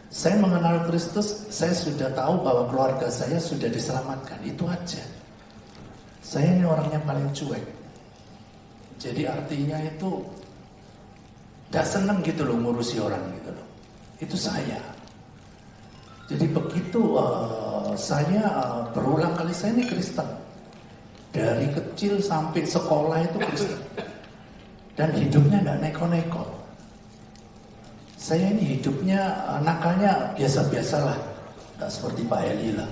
Saya mengenal Kristus, saya sudah tahu bahwa keluarga saya sudah diselamatkan. Itu aja. Saya ini orang yang paling cuek. Jadi artinya itu tidak senang gitu loh ngurusi orang gitu loh. Itu saya. Jadi begitu saya berulang kali, saya ini Kristen. Dari kecil sampai sekolah itu Kristen. Dan hidupnya tidak neko-neko. Saya ini hidupnya nakalnya biasa-biasa lah. Tidak seperti Pak Eli lah.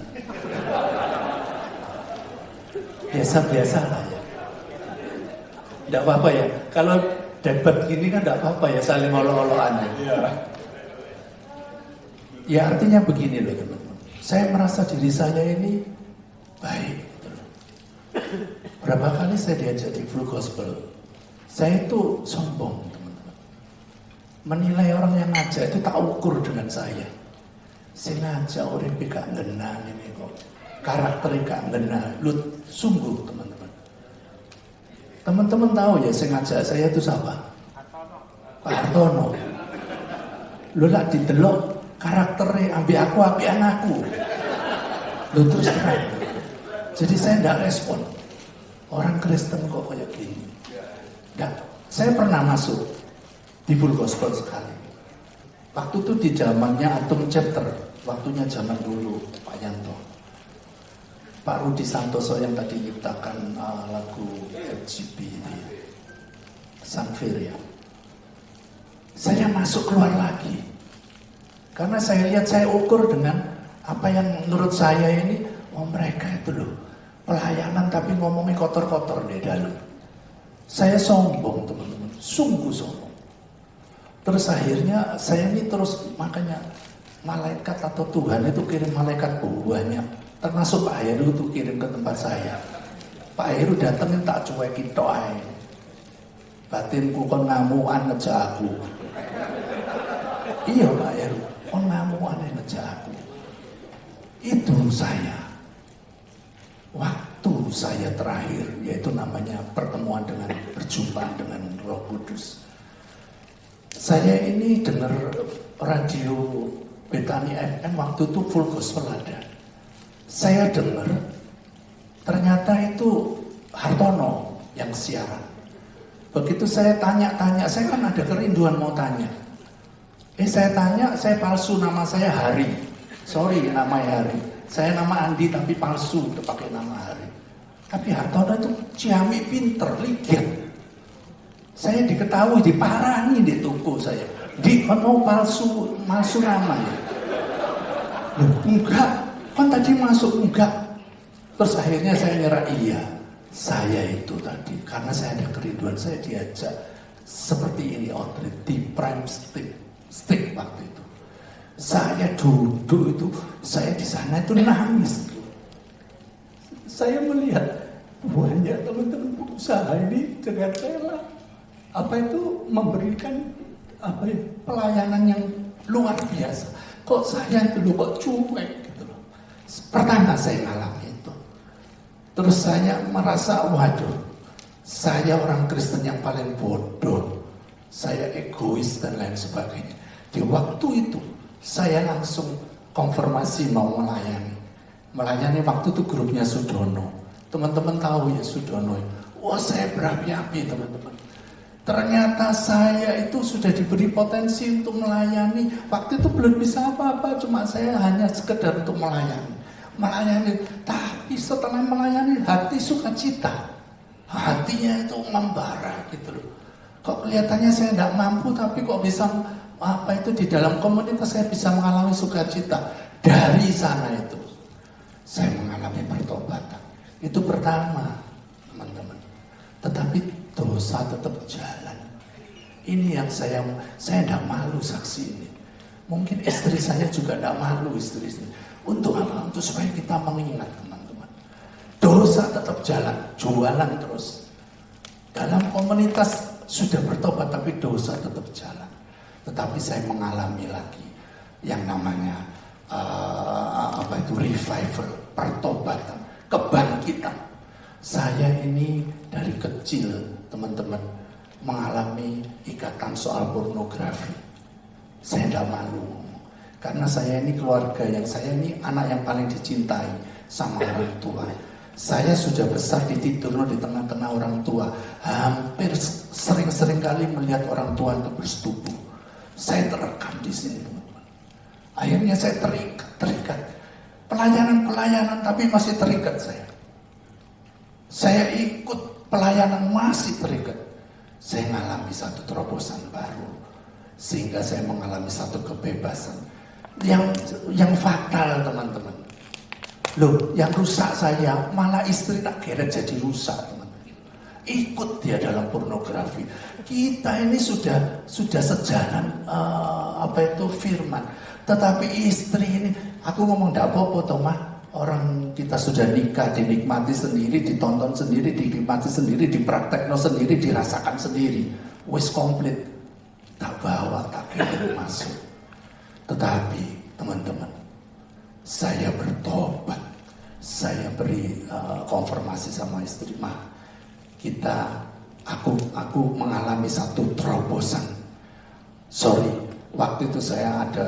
Biasa-biasa lah ya. Tidak apa-apa ya. Kalau debat gini kan tidak apa-apa ya, saling olok-olokan ya. Ya artinya begini loh teman-teman. Saya merasa diri saya ini baik. Gitu loh. Berapa kali saya diajak di Full Gospel, saya itu sombong teman-teman. Menilai orang yang ngajak itu tak ukur dengan saya. Saya ngajak orang gak ngena ini kok. Karakternya gak ngena. Lu sungguh teman-teman. Teman-teman tahu ya saya ngajak saya itu siapa? Pak Hartono. Lu lah didelok karakternya ambil ambil aku. Lu terus terang. Jadi saya tidak respon. Orang Kristen kok kayak gini. Nah, saya pernah masuk di Full Gospel sekali. Waktu itu di zamannya Atom Chapter, waktunya zaman dulu Pak Yanto, Pak Rudi Santoso yang tadi nyiptakan lagu FGP ini, Sanferia. Saya masuk keluar lagi, karena saya lihat, saya ukur dengan apa yang menurut saya ini, oh mereka itu loh pelayanan tapi ngomongnya kotor-kotor di dalam. Saya sombong teman-teman, sungguh sombong. Terus akhirnya saya ini terus makanya malaikat atau Tuhan itu kirim malaikat banyak. Termasuk Pak Heru itu kirim ke tempat saya. Pak Heru datengin tak cuekin tok ae. Batinku kon ngamukan ngejak aku. Iya Pak Heru, kon ngamukan ngejak aku. Itu saya. Waktu saya terakhir, yaitu namanya pertemuan dengan berjumpa dengan Roh Kudus. Saya ini dengar radio Betani FM waktu itu full gospel ada. Saya dengar ternyata itu Hartono yang siaran. Begitu saya tanya-tanya, saya kan ada kerinduan mau tanya. Saya tanya, saya palsu, nama saya Hari. Sorry namanya Hari. Saya nama Andi tapi palsu, udah pakai nama Hari. Tapi Hartono itu ciami pinter, ligit. Saya diketahui, diparani di toko saya. Di mau palsu nama ya. Loh, enggak, kan tadi masuk enggak. Terus akhirnya saya nyerah, iya. Saya itu tadi, karena saya ada kerinduan, saya diajak seperti ini outreach di Prime Stick waktu itu. Saya duduk itu, saya di sana itu nangis. Saya melihat banyak teman-teman berusaha ini dengan rela memberikan pelayanan yang luar biasa. Kok saya dulu kok cuek gitu loh. Pertama saya ngalami itu. Terus saya merasa waduh, saya orang Kristen yang paling bodoh. Saya egois dan lain sebagainya. Di waktu itu saya langsung konfirmasi mau melayani. Melayani waktu itu grupnya Sudono. Teman-teman tahu ya Sudono. Wah saya berapi-api teman-teman. Ternyata saya itu sudah diberi potensi untuk melayani. Waktu itu belum bisa apa-apa, cuma saya hanya sekedar untuk melayani. Tapi setelah melayani hati sukacita. Hatinya itu membara gitu loh. Kok kelihatannya saya tidak mampu, tapi kok bisa di dalam komunitas saya bisa mengalami sukacita. Dari sana itu saya mengalami pertobatan. Itu pertama teman-teman. Tetapi dosa tetap jalan. Ini yang saya tidak malu saksi ini. Mungkin istri saya juga tidak malu istri. Untuk apa? Untuk supaya kita mengingat teman-teman. Dosa tetap jalan, jualan terus. Dalam komunitas sudah bertobat tapi dosa tetap jalan. Tetapi saya mengalami lagi yang namanya revival, pertobatan, kebangkitan. Saya ini dari kecil teman-teman mengalami ikatan soal pornografi. Saya tidak malu karena saya ini keluarga saya ini anak yang paling dicintai sama orang tua. Saya sudah besar di Tidurno di tengah-tengah orang tua. Hampir sering-sering kali melihat orang tua itu bersetubuh. Saya terekam di sini teman-teman. Akhirnya saya terikat. Pelayanan tapi masih terikat saya. Saya ikut pelayanan masih terikat. Saya mengalami satu terobosan baru. Sehingga saya mengalami satu kebebasan. Yang fatal teman-teman. Loh, yang rusak saya malah istri tak kira jadi rusak teman-teman. Ikut dia dalam pornografi. Kita ini sudah sejalan firman. Tetapi istri ini, aku ngomong tidak apa-apa toh mah. Orang kita sudah nikah, dinikmati sendiri, ditonton sendiri, dinikmati sendiri, dipraktekno sendiri, dirasakan sendiri. Wis komplit. Tak bawa, tak kira masuk. Tetapi teman-teman, saya bertobat. Saya beri konfirmasi sama istri, aku mengalami satu terobosan. Sorry, waktu itu saya ada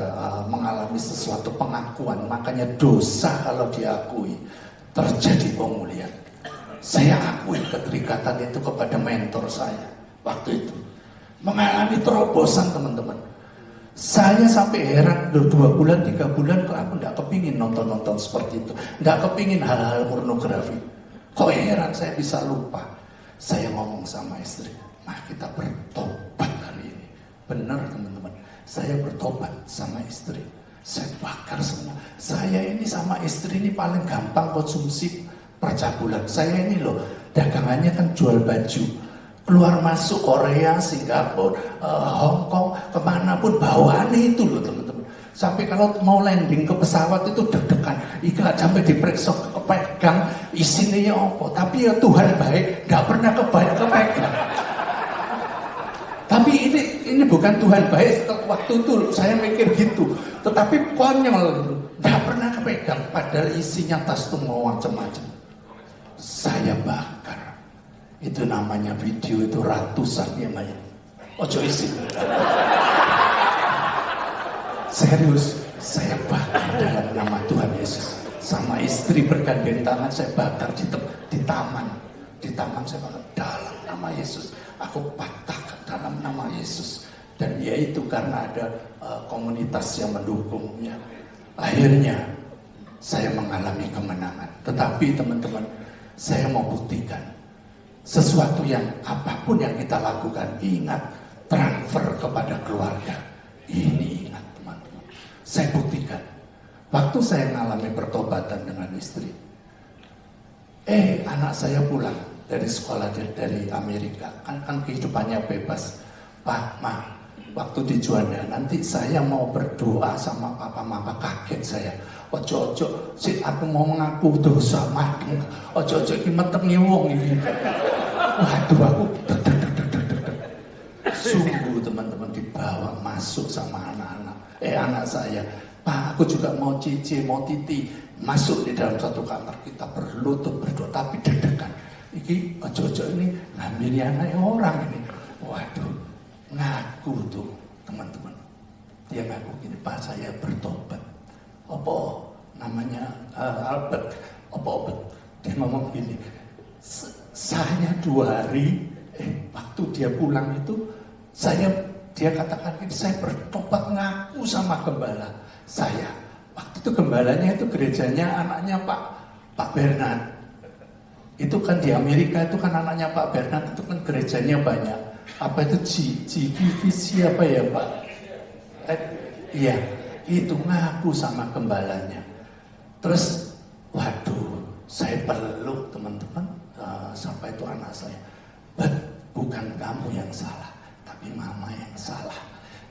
mengalami sesuatu pengakuan, makanya dosa kalau diakui terjadi pemulihan. Saya akui keterikatan itu kepada mentor saya waktu itu. Mengalami terobosan teman-teman. Saya sampai heran, 2 bulan, 3 bulan kok aku tidak kepingin nonton-nonton seperti itu. Tidak kepingin hal-hal pornografi. Kok heran saya bisa lupa. Saya ngomong sama istri, kita bertobat hari ini. Benar teman-teman, saya bertobat sama istri. Saya bakar semua. Saya ini sama istri ini paling gampang konsumsi percabulan. Saya ini loh, dagangannya kan jual baju. Keluar masuk Korea, Singapura, Hong Kong, kemanapun bawaannya itu loh teman-teman. Sampai kalau mau landing ke pesawat itu deg-degan. Ika sampai diperiksa kepegang isinya ya apa. Tapi ya Tuhan baik, nggak pernah kepegang. Tapi ini bukan Tuhan baik. Waktu itu saya mikir gitu. Tetapi konyol itu, nggak pernah kepegang. Padahal isinya tas itu mau macam-macam. Saya bakar. Itu namanya video itu ratusan ya Maya. Ojo isi. Serius, saya bakar dalam nama Tuhan Yesus. Sama istri bergandeng tangan saya bakar di taman. Di taman saya bakar dalam nama Yesus. Aku patahkan dalam nama Yesus. Dan yaitu karena ada komunitas yang mendukungnya. Akhirnya saya mengalami kemenangan. Tetapi teman-teman, saya mau buktikan sesuatu yang apapun yang kita lakukan, ingat transfer kepada keluarga. Ini ingat teman-teman. Saya buktikan. Waktu saya mengalami pertobatan dengan istri, anak saya pulang dari sekolah dari Amerika, kan kehidupannya bebas. Pak, Ma, waktu di Juanda nanti saya mau berdoa sama papa mama. Kaget saya. Ojo-ojo sih aku mau mengaku dosa madeng. Ojo-ojo iki metengi wong iki. Waduh, aku sungguh teman-teman dibawa masuk sama anak saya. Pak, aku juga mau cici, mau titi. Masuk di dalam satu kamar, kita berlutut berdoa, tapi deg-degan. Iki ojo-ojo ini ngambil anak orang ini. Waduh, ngaku tuh teman-teman. Dia ngaku gini, Pak saya bertobat. Apa namanya Albert? Apa? Dia ngomong gini, saya 2 hari, waktu dia pulang itu, dia katakan gini, saya bertobat, ngaku sama gembala saya. Waktu itu gembalanya itu gerejanya anaknya Pak Bernard. Itu kan di Amerika itu kan anaknya Pak Bernard itu kan gerejanya banyak. Apa itu GVVC apa ya Pak? Iya, itu ngaku sama gembalanya. Terus, waduh, saya peluk teman-teman, sampai itu anak saya. Bukan kamu yang salah, tapi mama yang salah.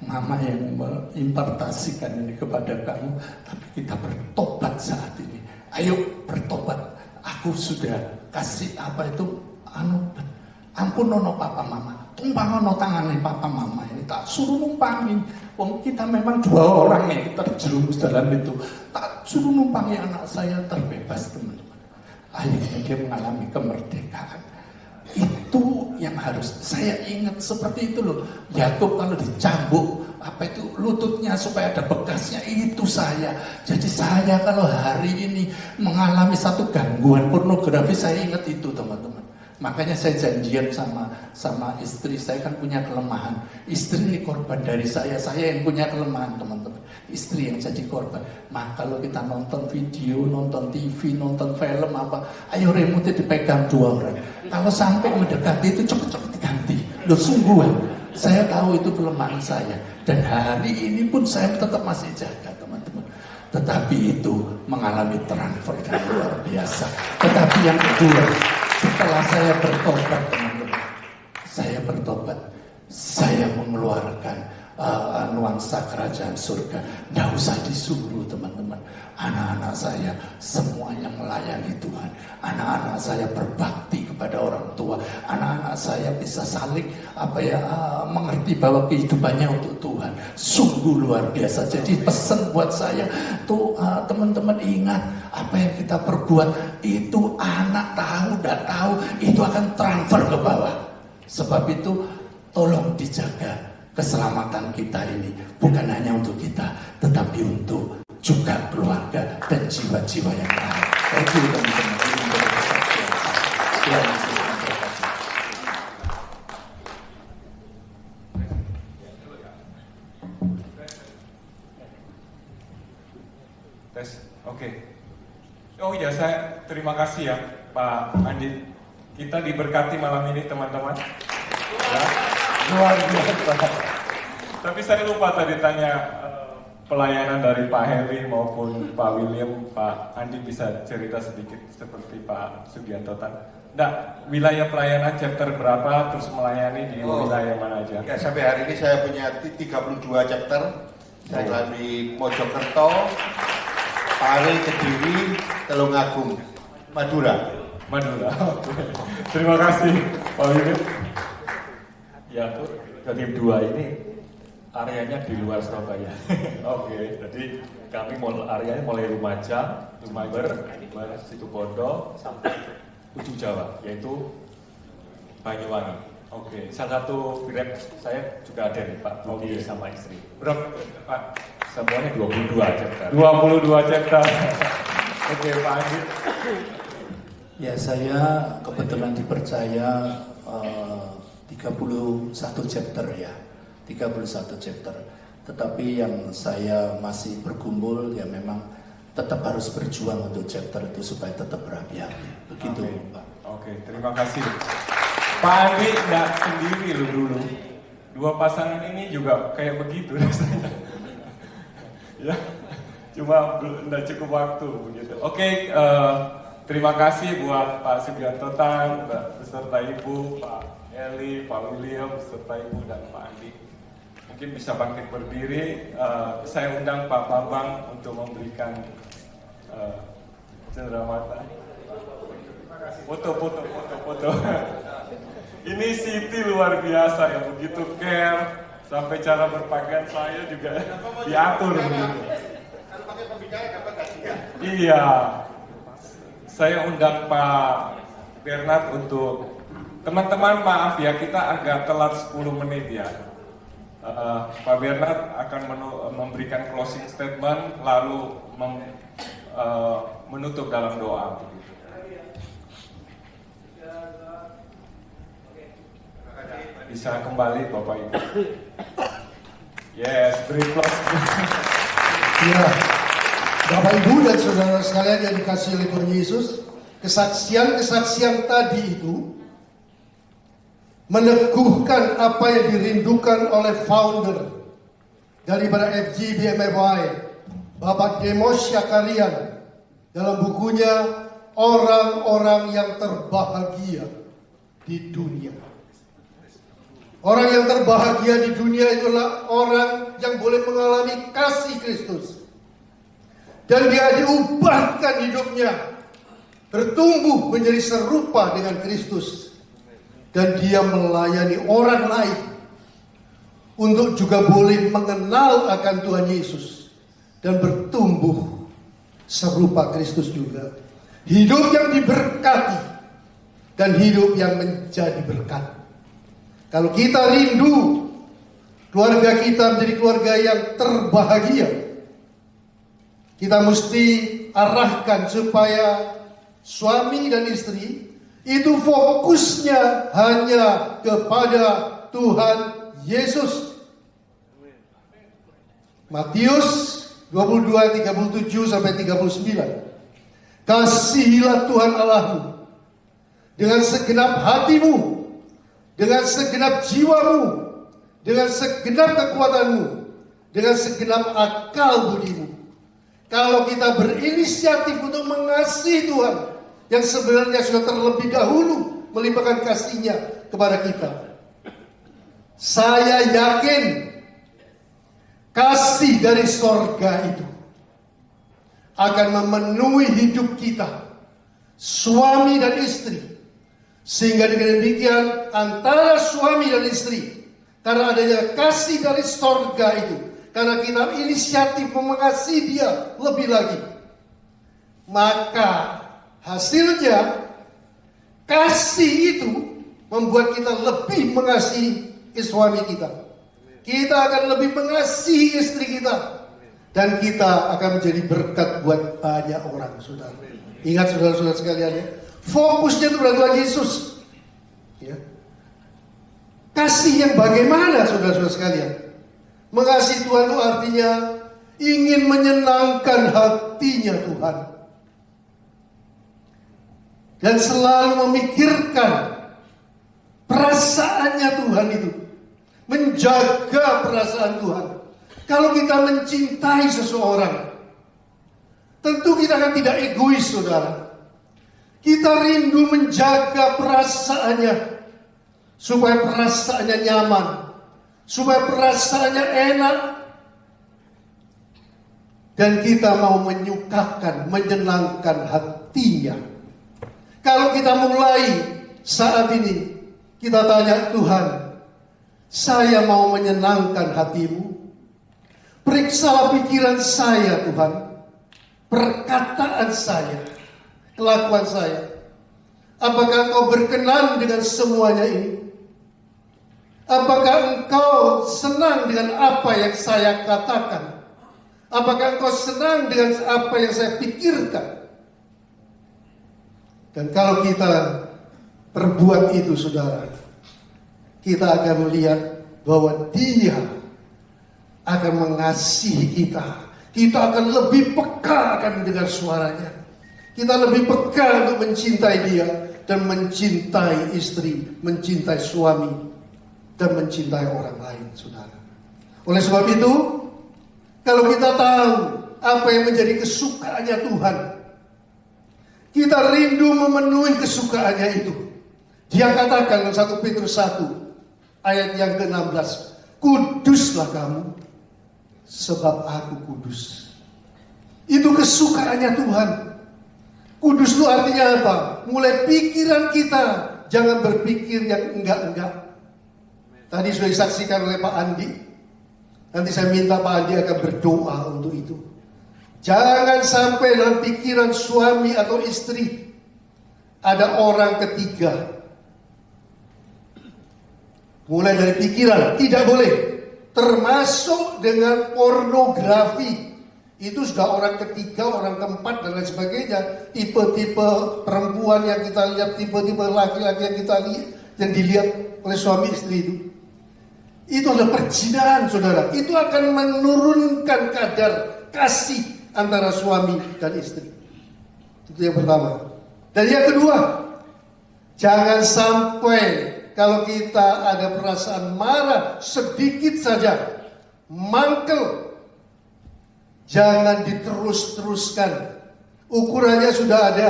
Mama yang mengimpartasikan ini kepada kamu, tapi kita bertobat saat ini. Ayo bertobat. Aku sudah kasih ampun nono papa mama. Tumpang nono tangannya papa mama ini tak suruh numpangin. Wong kita memang 2 orang nih terjerumus dalam itu. Tak suruh numpangi anak saya terbebas teman-teman. Akhirnya dia mengalami kemerdekaan. Itu yang harus saya ingat seperti itu loh. Yakub kalau dicambuk lututnya supaya ada bekasnya, itu saya. Jadi saya kalau hari ini mengalami satu gangguan pornografi, saya ingat itu teman-teman. Makanya saya janjian sama istri, saya kan punya kelemahan. Istri ini korban dari saya yang punya kelemahan teman-teman. Istri yang jadi korban. Maka kalau kita nonton video, nonton TV, nonton film apa, ayo remote dipegang 2 orang. Kalau sampai mendekati itu cepet-cepet diganti. Loh sungguhan, saya tahu itu kelemahan saya. Dan hari ini pun saya tetap masih jaga teman-teman. Tetapi itu mengalami transfer yang luar biasa. Tetapi yang kedua, setelah saya bertobat teman-teman, saya mengeluarkan nuansa kerajaan surga. Nggak usah disuruh teman-teman. Anak-anak saya semuanya melayani Tuhan. Anak-anak saya berbakti kepada orang tua. Anak-anak saya bisa saling mengerti bahwa kehidupannya untuk Tuhan. Sungguh luar biasa. Jadi pesan buat saya tuh teman-teman ingat apa yang kita perbuat itu anak tahu tidak tahu itu akan transfer ke bawah. Sebab itu tolong dijaga keselamatan kita ini bukan hanya untuk kita, tetapi untuk juga keluarga dan jiwa-jiwa yang lain. Thank you teman-teman. Tes, oke. Oh iya, saya terima kasih ya Pak Andi. Kita diberkati malam ini teman-teman. Ya. Luar biasa. Tapi saya lupa tadi tanya pelayanan dari Pak Heli maupun Pak William. Pak Andi bisa cerita sedikit seperti Pak Sugianto tadi. Nah, wilayah pelayanan chapter berapa, terus melayani di wilayah mana aja? Ya, sampai hari ini saya punya 32 chapter Saya di Mojokerto, Pare, Kediri, Telungagung, Madura. Madura. Terima kasih Pak Wibit. Ya, tim 2 ini areanya di luar Surabaya. Oke, jadi kami areanya mulai Lumajang, Jember, Situbondo sampai ujung Jawa, yaitu Banyuwangi. Oke, salah satu grab saya juga ada nih Pak Budi sama istri. Berapa Pak? Semuanya 22 chapter. 22 chapter. Oke, Pak Andi. Ya, saya kebetulan dipercaya 31 chapter ya, 31 chapter. Tetapi yang saya masih bergumul ya memang tetap harus berjuang untuk chapter itu supaya tetap berapi-api. Begitu, Pak. Oke, terima kasih. Pak Andi nggak sendiri lu dulu. 2 pasangan ini juga kayak begitu rasanya. Ya, cuma nggak cukup waktu begitu. Oke, terima kasih buat Pak Sugianto Tan, beserta Ibu, Pak Eli, Pak William, beserta Ibu dan Pak Andi. Mungkin bisa bangkit berdiri. Saya undang Pak Bambang untuk memberikan cenderamata. Foto. Ini Siti luar biasa ya, begitu care, sampai cara berpakaian saya juga diatur begitu. Kalau pakai pembidai dapat gajinya. Iya. Saya undang Pak Bernard untuk teman-teman, maaf ya kita agak telat 10 menit ya. Pak Bernard akan memberikan closing statement lalu menutup dalam doa. Bisa kembali Bapak Ibu. Yes, beri applause. Ya, Bapak Ibu dan saudara sekalian yang dikasihi oleh Tuhan Yesus, kesaksian tadi itu meneguhkan apa yang dirindukan oleh founder daripada FGBMFI, Bapak Demos Syakarian, dalam bukunya Orang-orang yang Terbahagia di Dunia. Orang yang terbahagia di dunia itulah orang yang boleh mengalami kasih Kristus. Dan dia diubahkan hidupnya, bertumbuh menjadi serupa dengan Kristus. Dan dia melayani orang lain untuk juga boleh mengenal akan Tuhan Yesus dan bertumbuh serupa Kristus juga. Hidup yang diberkati dan hidup yang menjadi berkat. Kalau kita rindu keluarga kita menjadi keluarga yang terbahagia, kita mesti arahkan supaya suami dan istri itu fokusnya hanya kepada Tuhan Yesus. Matius 22:37 sampai 39. Kasihilah Tuhan Allahmu dengan segenap hatimu, dengan segenap jiwamu, dengan segenap kekuatanmu, dengan segenap akal budimu. Kalau kita berinisiatif untuk mengasihi Tuhan yang sebenarnya sudah terlebih dahulu melimpahkan kasih-Nya kepada kita, saya yakin kasih dari sorga itu akan memenuhi hidup kita, suami dan istri. Sehingga dengan demikian antara suami dan istri, karena adanya kasih dari sorga itu, karena kita inisiatif mengasihi dia lebih lagi, maka hasilnya kasih itu membuat kita lebih mengasihi suami kita. Kita akan lebih mengasihi istri kita. Dan kita akan menjadi berkat buat banyak orang, saudara. Ingat saudara-saudara sekalian ya, fokusnya itu pada Tuhan Yesus. Ya. Kasih yang bagaimana saudara-saudara sekalian? Mengasihi Tuhan itu artinya ingin menyenangkan hatinya Tuhan. Dan selalu memikirkan perasaannya Tuhan itu. Menjaga perasaan Tuhan. Kalau kita mencintai seseorang, tentu kita akan tidak egois, saudara. Kita rindu menjaga perasaannya, supaya perasaannya nyaman, supaya perasaannya enak. dan kita mau menyukakan, menyenangkan hatinya. Kalau kita mulai saat ini, kita tanya Tuhan, saya mau menyenangkan hatimu. Periksalah pikiran saya Tuhan, perkataan saya, kelakuan saya. Apakah Engkau berkenan dengan semuanya ini? Apakah Engkau senang dengan apa yang saya katakan? Apakah Engkau senang dengan apa yang saya pikirkan? Dan kalau kita perbuat itu, saudara, kita akan melihat bahwa Dia akan mengasihi kita. Kita akan lebih peka akan mendengar suaranya. Kita lebih peka untuk mencintai Dia dan mencintai istri, mencintai suami, dan mencintai orang lain, saudara. Oleh sebab itu, kalau kita tahu apa yang menjadi kesukaannya Tuhan, kita rindu memenuhi kesukaannya itu. Dia katakan dalam 1 Petrus 1 ayat yang ke-16, kuduslah kamu sebab aku kudus. Itu kesukaannya Tuhan. Kudus itu artinya apa? Mulai pikiran kita jangan berpikir yang enggak-enggak. Tadi sudah disaksikan oleh Pak Andi. Nanti saya minta Pak Andi akan berdoa untuk itu. Jangan sampai dalam pikiran suami atau istri ada orang ketiga. Mulai dari pikiran, tidak boleh. Termasuk dengan pornografi. Itu sudah orang ketiga, orang keempat dan lain sebagainya. Tipe-tipe perempuan yang kita lihat, tipe-tipe laki-laki yang kita lihat, yang dilihat oleh suami istri itu. Itu adalah perzinahan, saudara. Itu akan menurunkan kadar kasih antara suami dan istri. Itu yang pertama. Dan yang kedua, jangan sampai kalau kita ada perasaan marah sedikit saja, mangkel, jangan diterus-teruskan. Ukurannya sudah ada.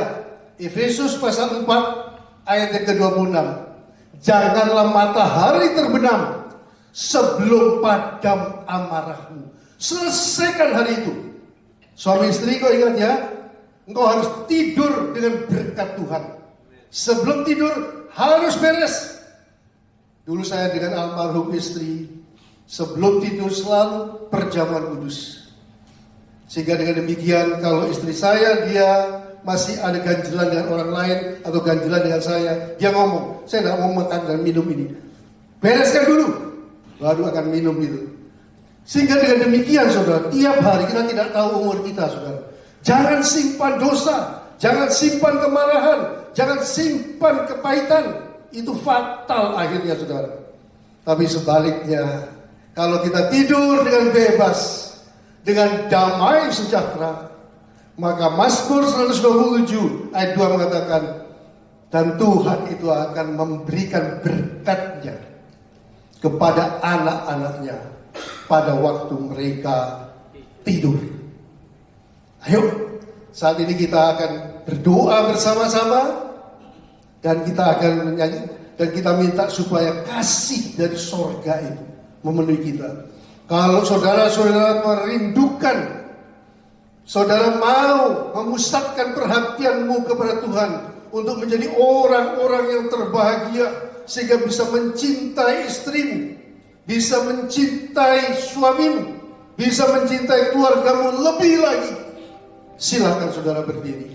Efesus pasal 4 ayat yang ke-26. Janganlah matahari terbenam sebelum padam amarahmu. Selesaikan hari itu. Suami istri, kau ingat ya, engkau harus tidur dengan berkat Tuhan. Sebelum tidur harus beres. Dulu saya dengan almarhum istri, sebelum tidur selalu perjamuan kudus. Sehingga dengan demikian kalau istri saya dia masih ada ganjilan dengan orang lain atau ganjilan dengan saya, dia ngomong, saya tidak mau makan dan minum ini. Bereskan dulu, baru akan minum itu. Sehingga dengan demikian saudara, tiap hari kita tidak tahu umur kita saudara. Jangan simpan dosa, jangan simpan kemarahan, jangan simpan kepahitan. Itu fatal akhirnya saudara. Tapi sebaliknya, kalau kita tidur dengan bebas, dengan damai sejahtera, maka Mazmur 127 ayat 2 mengatakan, dan Tuhan itu akan memberikan berkat-Nya kepada anak-anak-Nya pada waktu mereka tidur. Ayo, saat ini kita akan berdoa bersama-sama dan kita akan menyanyi dan kita minta supaya kasih dari sorga itu memenuhi kita. Kalau saudara-saudara merindukan, saudara mau memusatkan perhatianmu kepada Tuhan untuk menjadi orang-orang yang terbahagia sehingga bisa mencintai istrimu, bisa mencintai suamimu, bisa mencintai keluargamu lebih lagi, silakan saudara berdiri.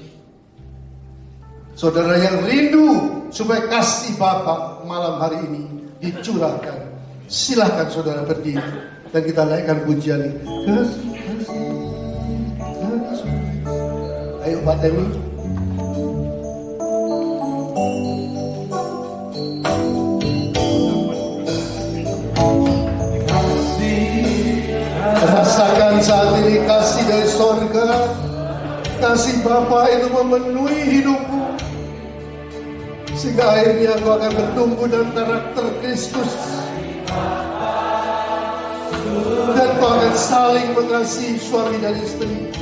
Saudara yang rindu supaya kasih Bapa malam hari ini dicurahkan, silakan saudara berdiri dan kita naikkan pujian ini. Ayo Pak Temi. Rasakan saat ini kasih dari sorga. Kasih Bapa itu memenuhi hidupmu, sehingga akhirnya kau akan bertumbuh dalam karakter Kristus. Dan kau akan saling mengasihi suami dan istri.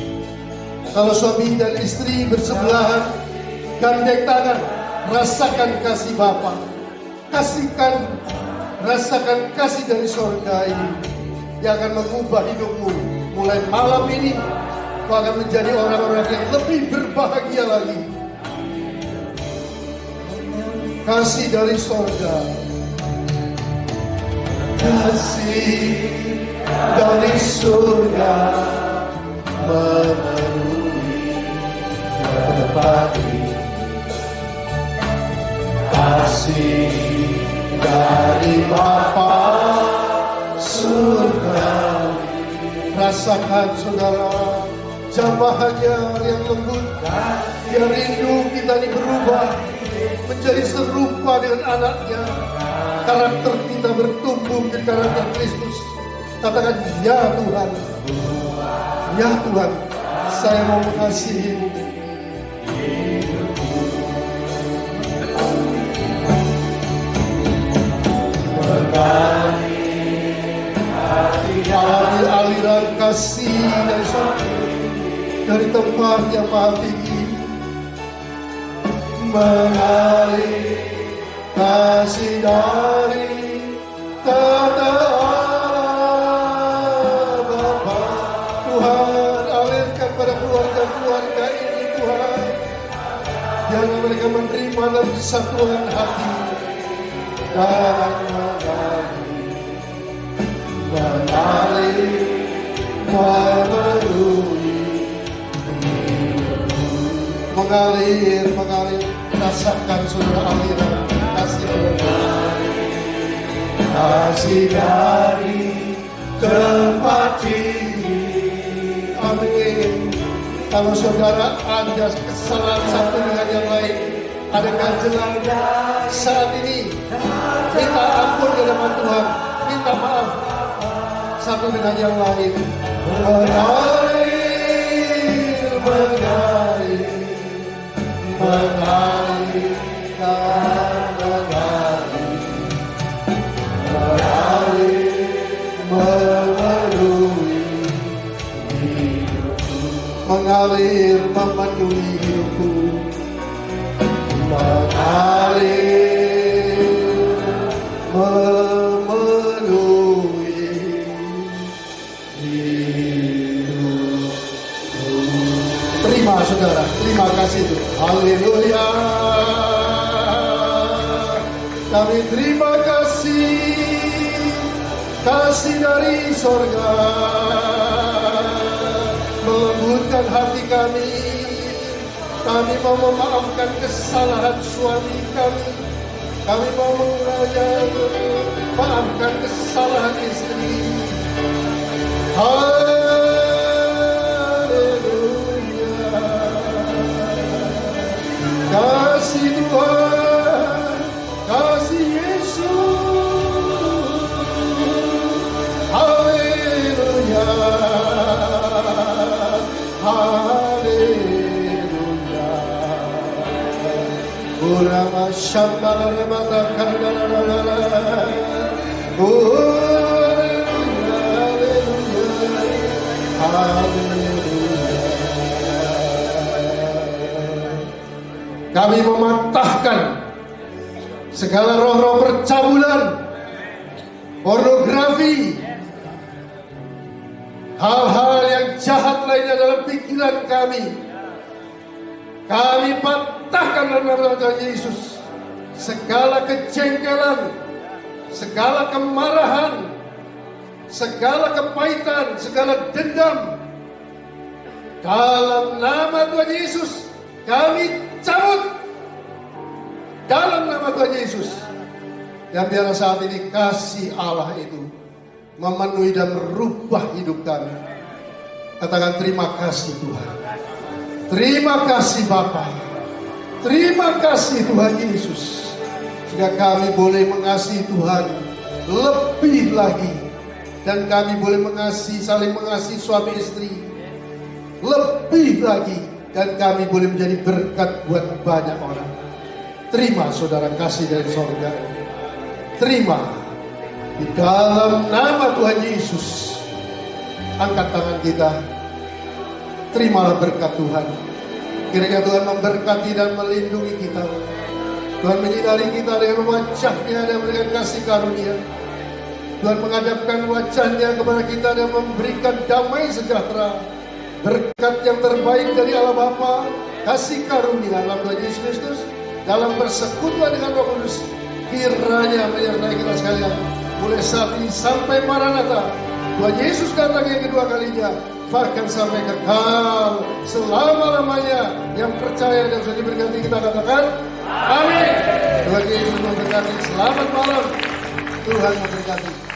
Kalau suami dan istri bersebelahan, gandeng tangan, rasakan kasih Bapa. Rasakan kasih dari sorga ini yang akan mengubah hidupmu mulai malam ini kau akan menjadi orang-orang yang lebih berbahagia lagi. Kasih dari sorga, kasih dari surga memenuhi tempat ini. Kasih dari Bapa surga. Rasakan saudara jamahannya yang lembut, yang rindu kita ini berubah menjadi serupa dengan anaknya. Karakter kita bertumbuh ke karakter Kristus. Katakan ya Tuhan, ya Tuhan, saya mau mengasihi-Mu. Mengalir aliran kasih dari surga, dari tempat yang maha tinggi. Mengalir kasih dari tata Allah Bapa. Tuhan, alirkan pada keluarga-keluarga ini Tuhan, biarlah mereka menerima dalam kesatuan hati dan mengalir memenuhi, mengalir, rasakan saudara aliran kasih dari tempat tinggi. Amin. Kalau saudara ada kesalahan satu dengan yang lain, ada ganjelan saat ini, minta ampun di hadapan Tuhan, minta maaf satu dengan yang lain. Mengalir, mengalir memenuhi hidupku, mengalir memenuhi hidupku. Terima saudara, terima kasih Tuhan. Haleluya. Kami terima kasih dari sorga, melembutkan hati kami. Kami mau memaafkan kesalahan suami kami. Kami mau maafkan kesalahan istri. Haleluya. Kasih Tuhan, kasih Yesus. Haleluya. Haleluya. Urama shambala remata kandala. Haleluya. Haleluya. Kami mematahkan segala roh-roh percabulan, pornografi, hal-hal yang jahat lainnya dalam pikiran kami. Kami patahkan dalam nama Tuhan Yesus segala kejengkelan, segala kemarahan, segala kepahitan, segala dendam. Dalam nama Tuhan Yesus kami cabut dalam nama Tuhan Yesus. Dan biarlah saat ini kasih Allah itu memenuhi dan merubah hidup kami. Katakan terima kasih Tuhan. Terima kasih Bapa. Terima kasih Tuhan Yesus. Sehingga kami boleh mengasihi Tuhan lebih lagi. Dan kami boleh saling mengasihi suami istri lebih lagi. Dan kami boleh menjadi berkat buat banyak orang. Terima saudara kasih dari sorga. Terima. Di dalam nama Tuhan Yesus. Angkat tangan kita. Terimalah berkat Tuhan. Kiranya Tuhan memberkati dan melindungi kita. Tuhan menyinari kita dengan wajah-Nya dan memberikan kasih karunia. Tuhan menghadapkan wajah-Nya kepada kita dan memberikan damai sejahtera. berkat yang terbaik dari Allah Bapa, kasih karunia dalam Tuhan Yesus Kristus, dalam persekutuan dengan Roh Kudus, kiranya menyertai kita sekalian mulai saat ini sampai Maranatha, Tuhan Yesus datang yang kedua kalinya, bahkan sampai kekal selama-lamanya. Yang percaya dan sudah diberkati kita katakan amin. Tuhan Yesus memberkati. Selamat malam. Tuhan memberkati.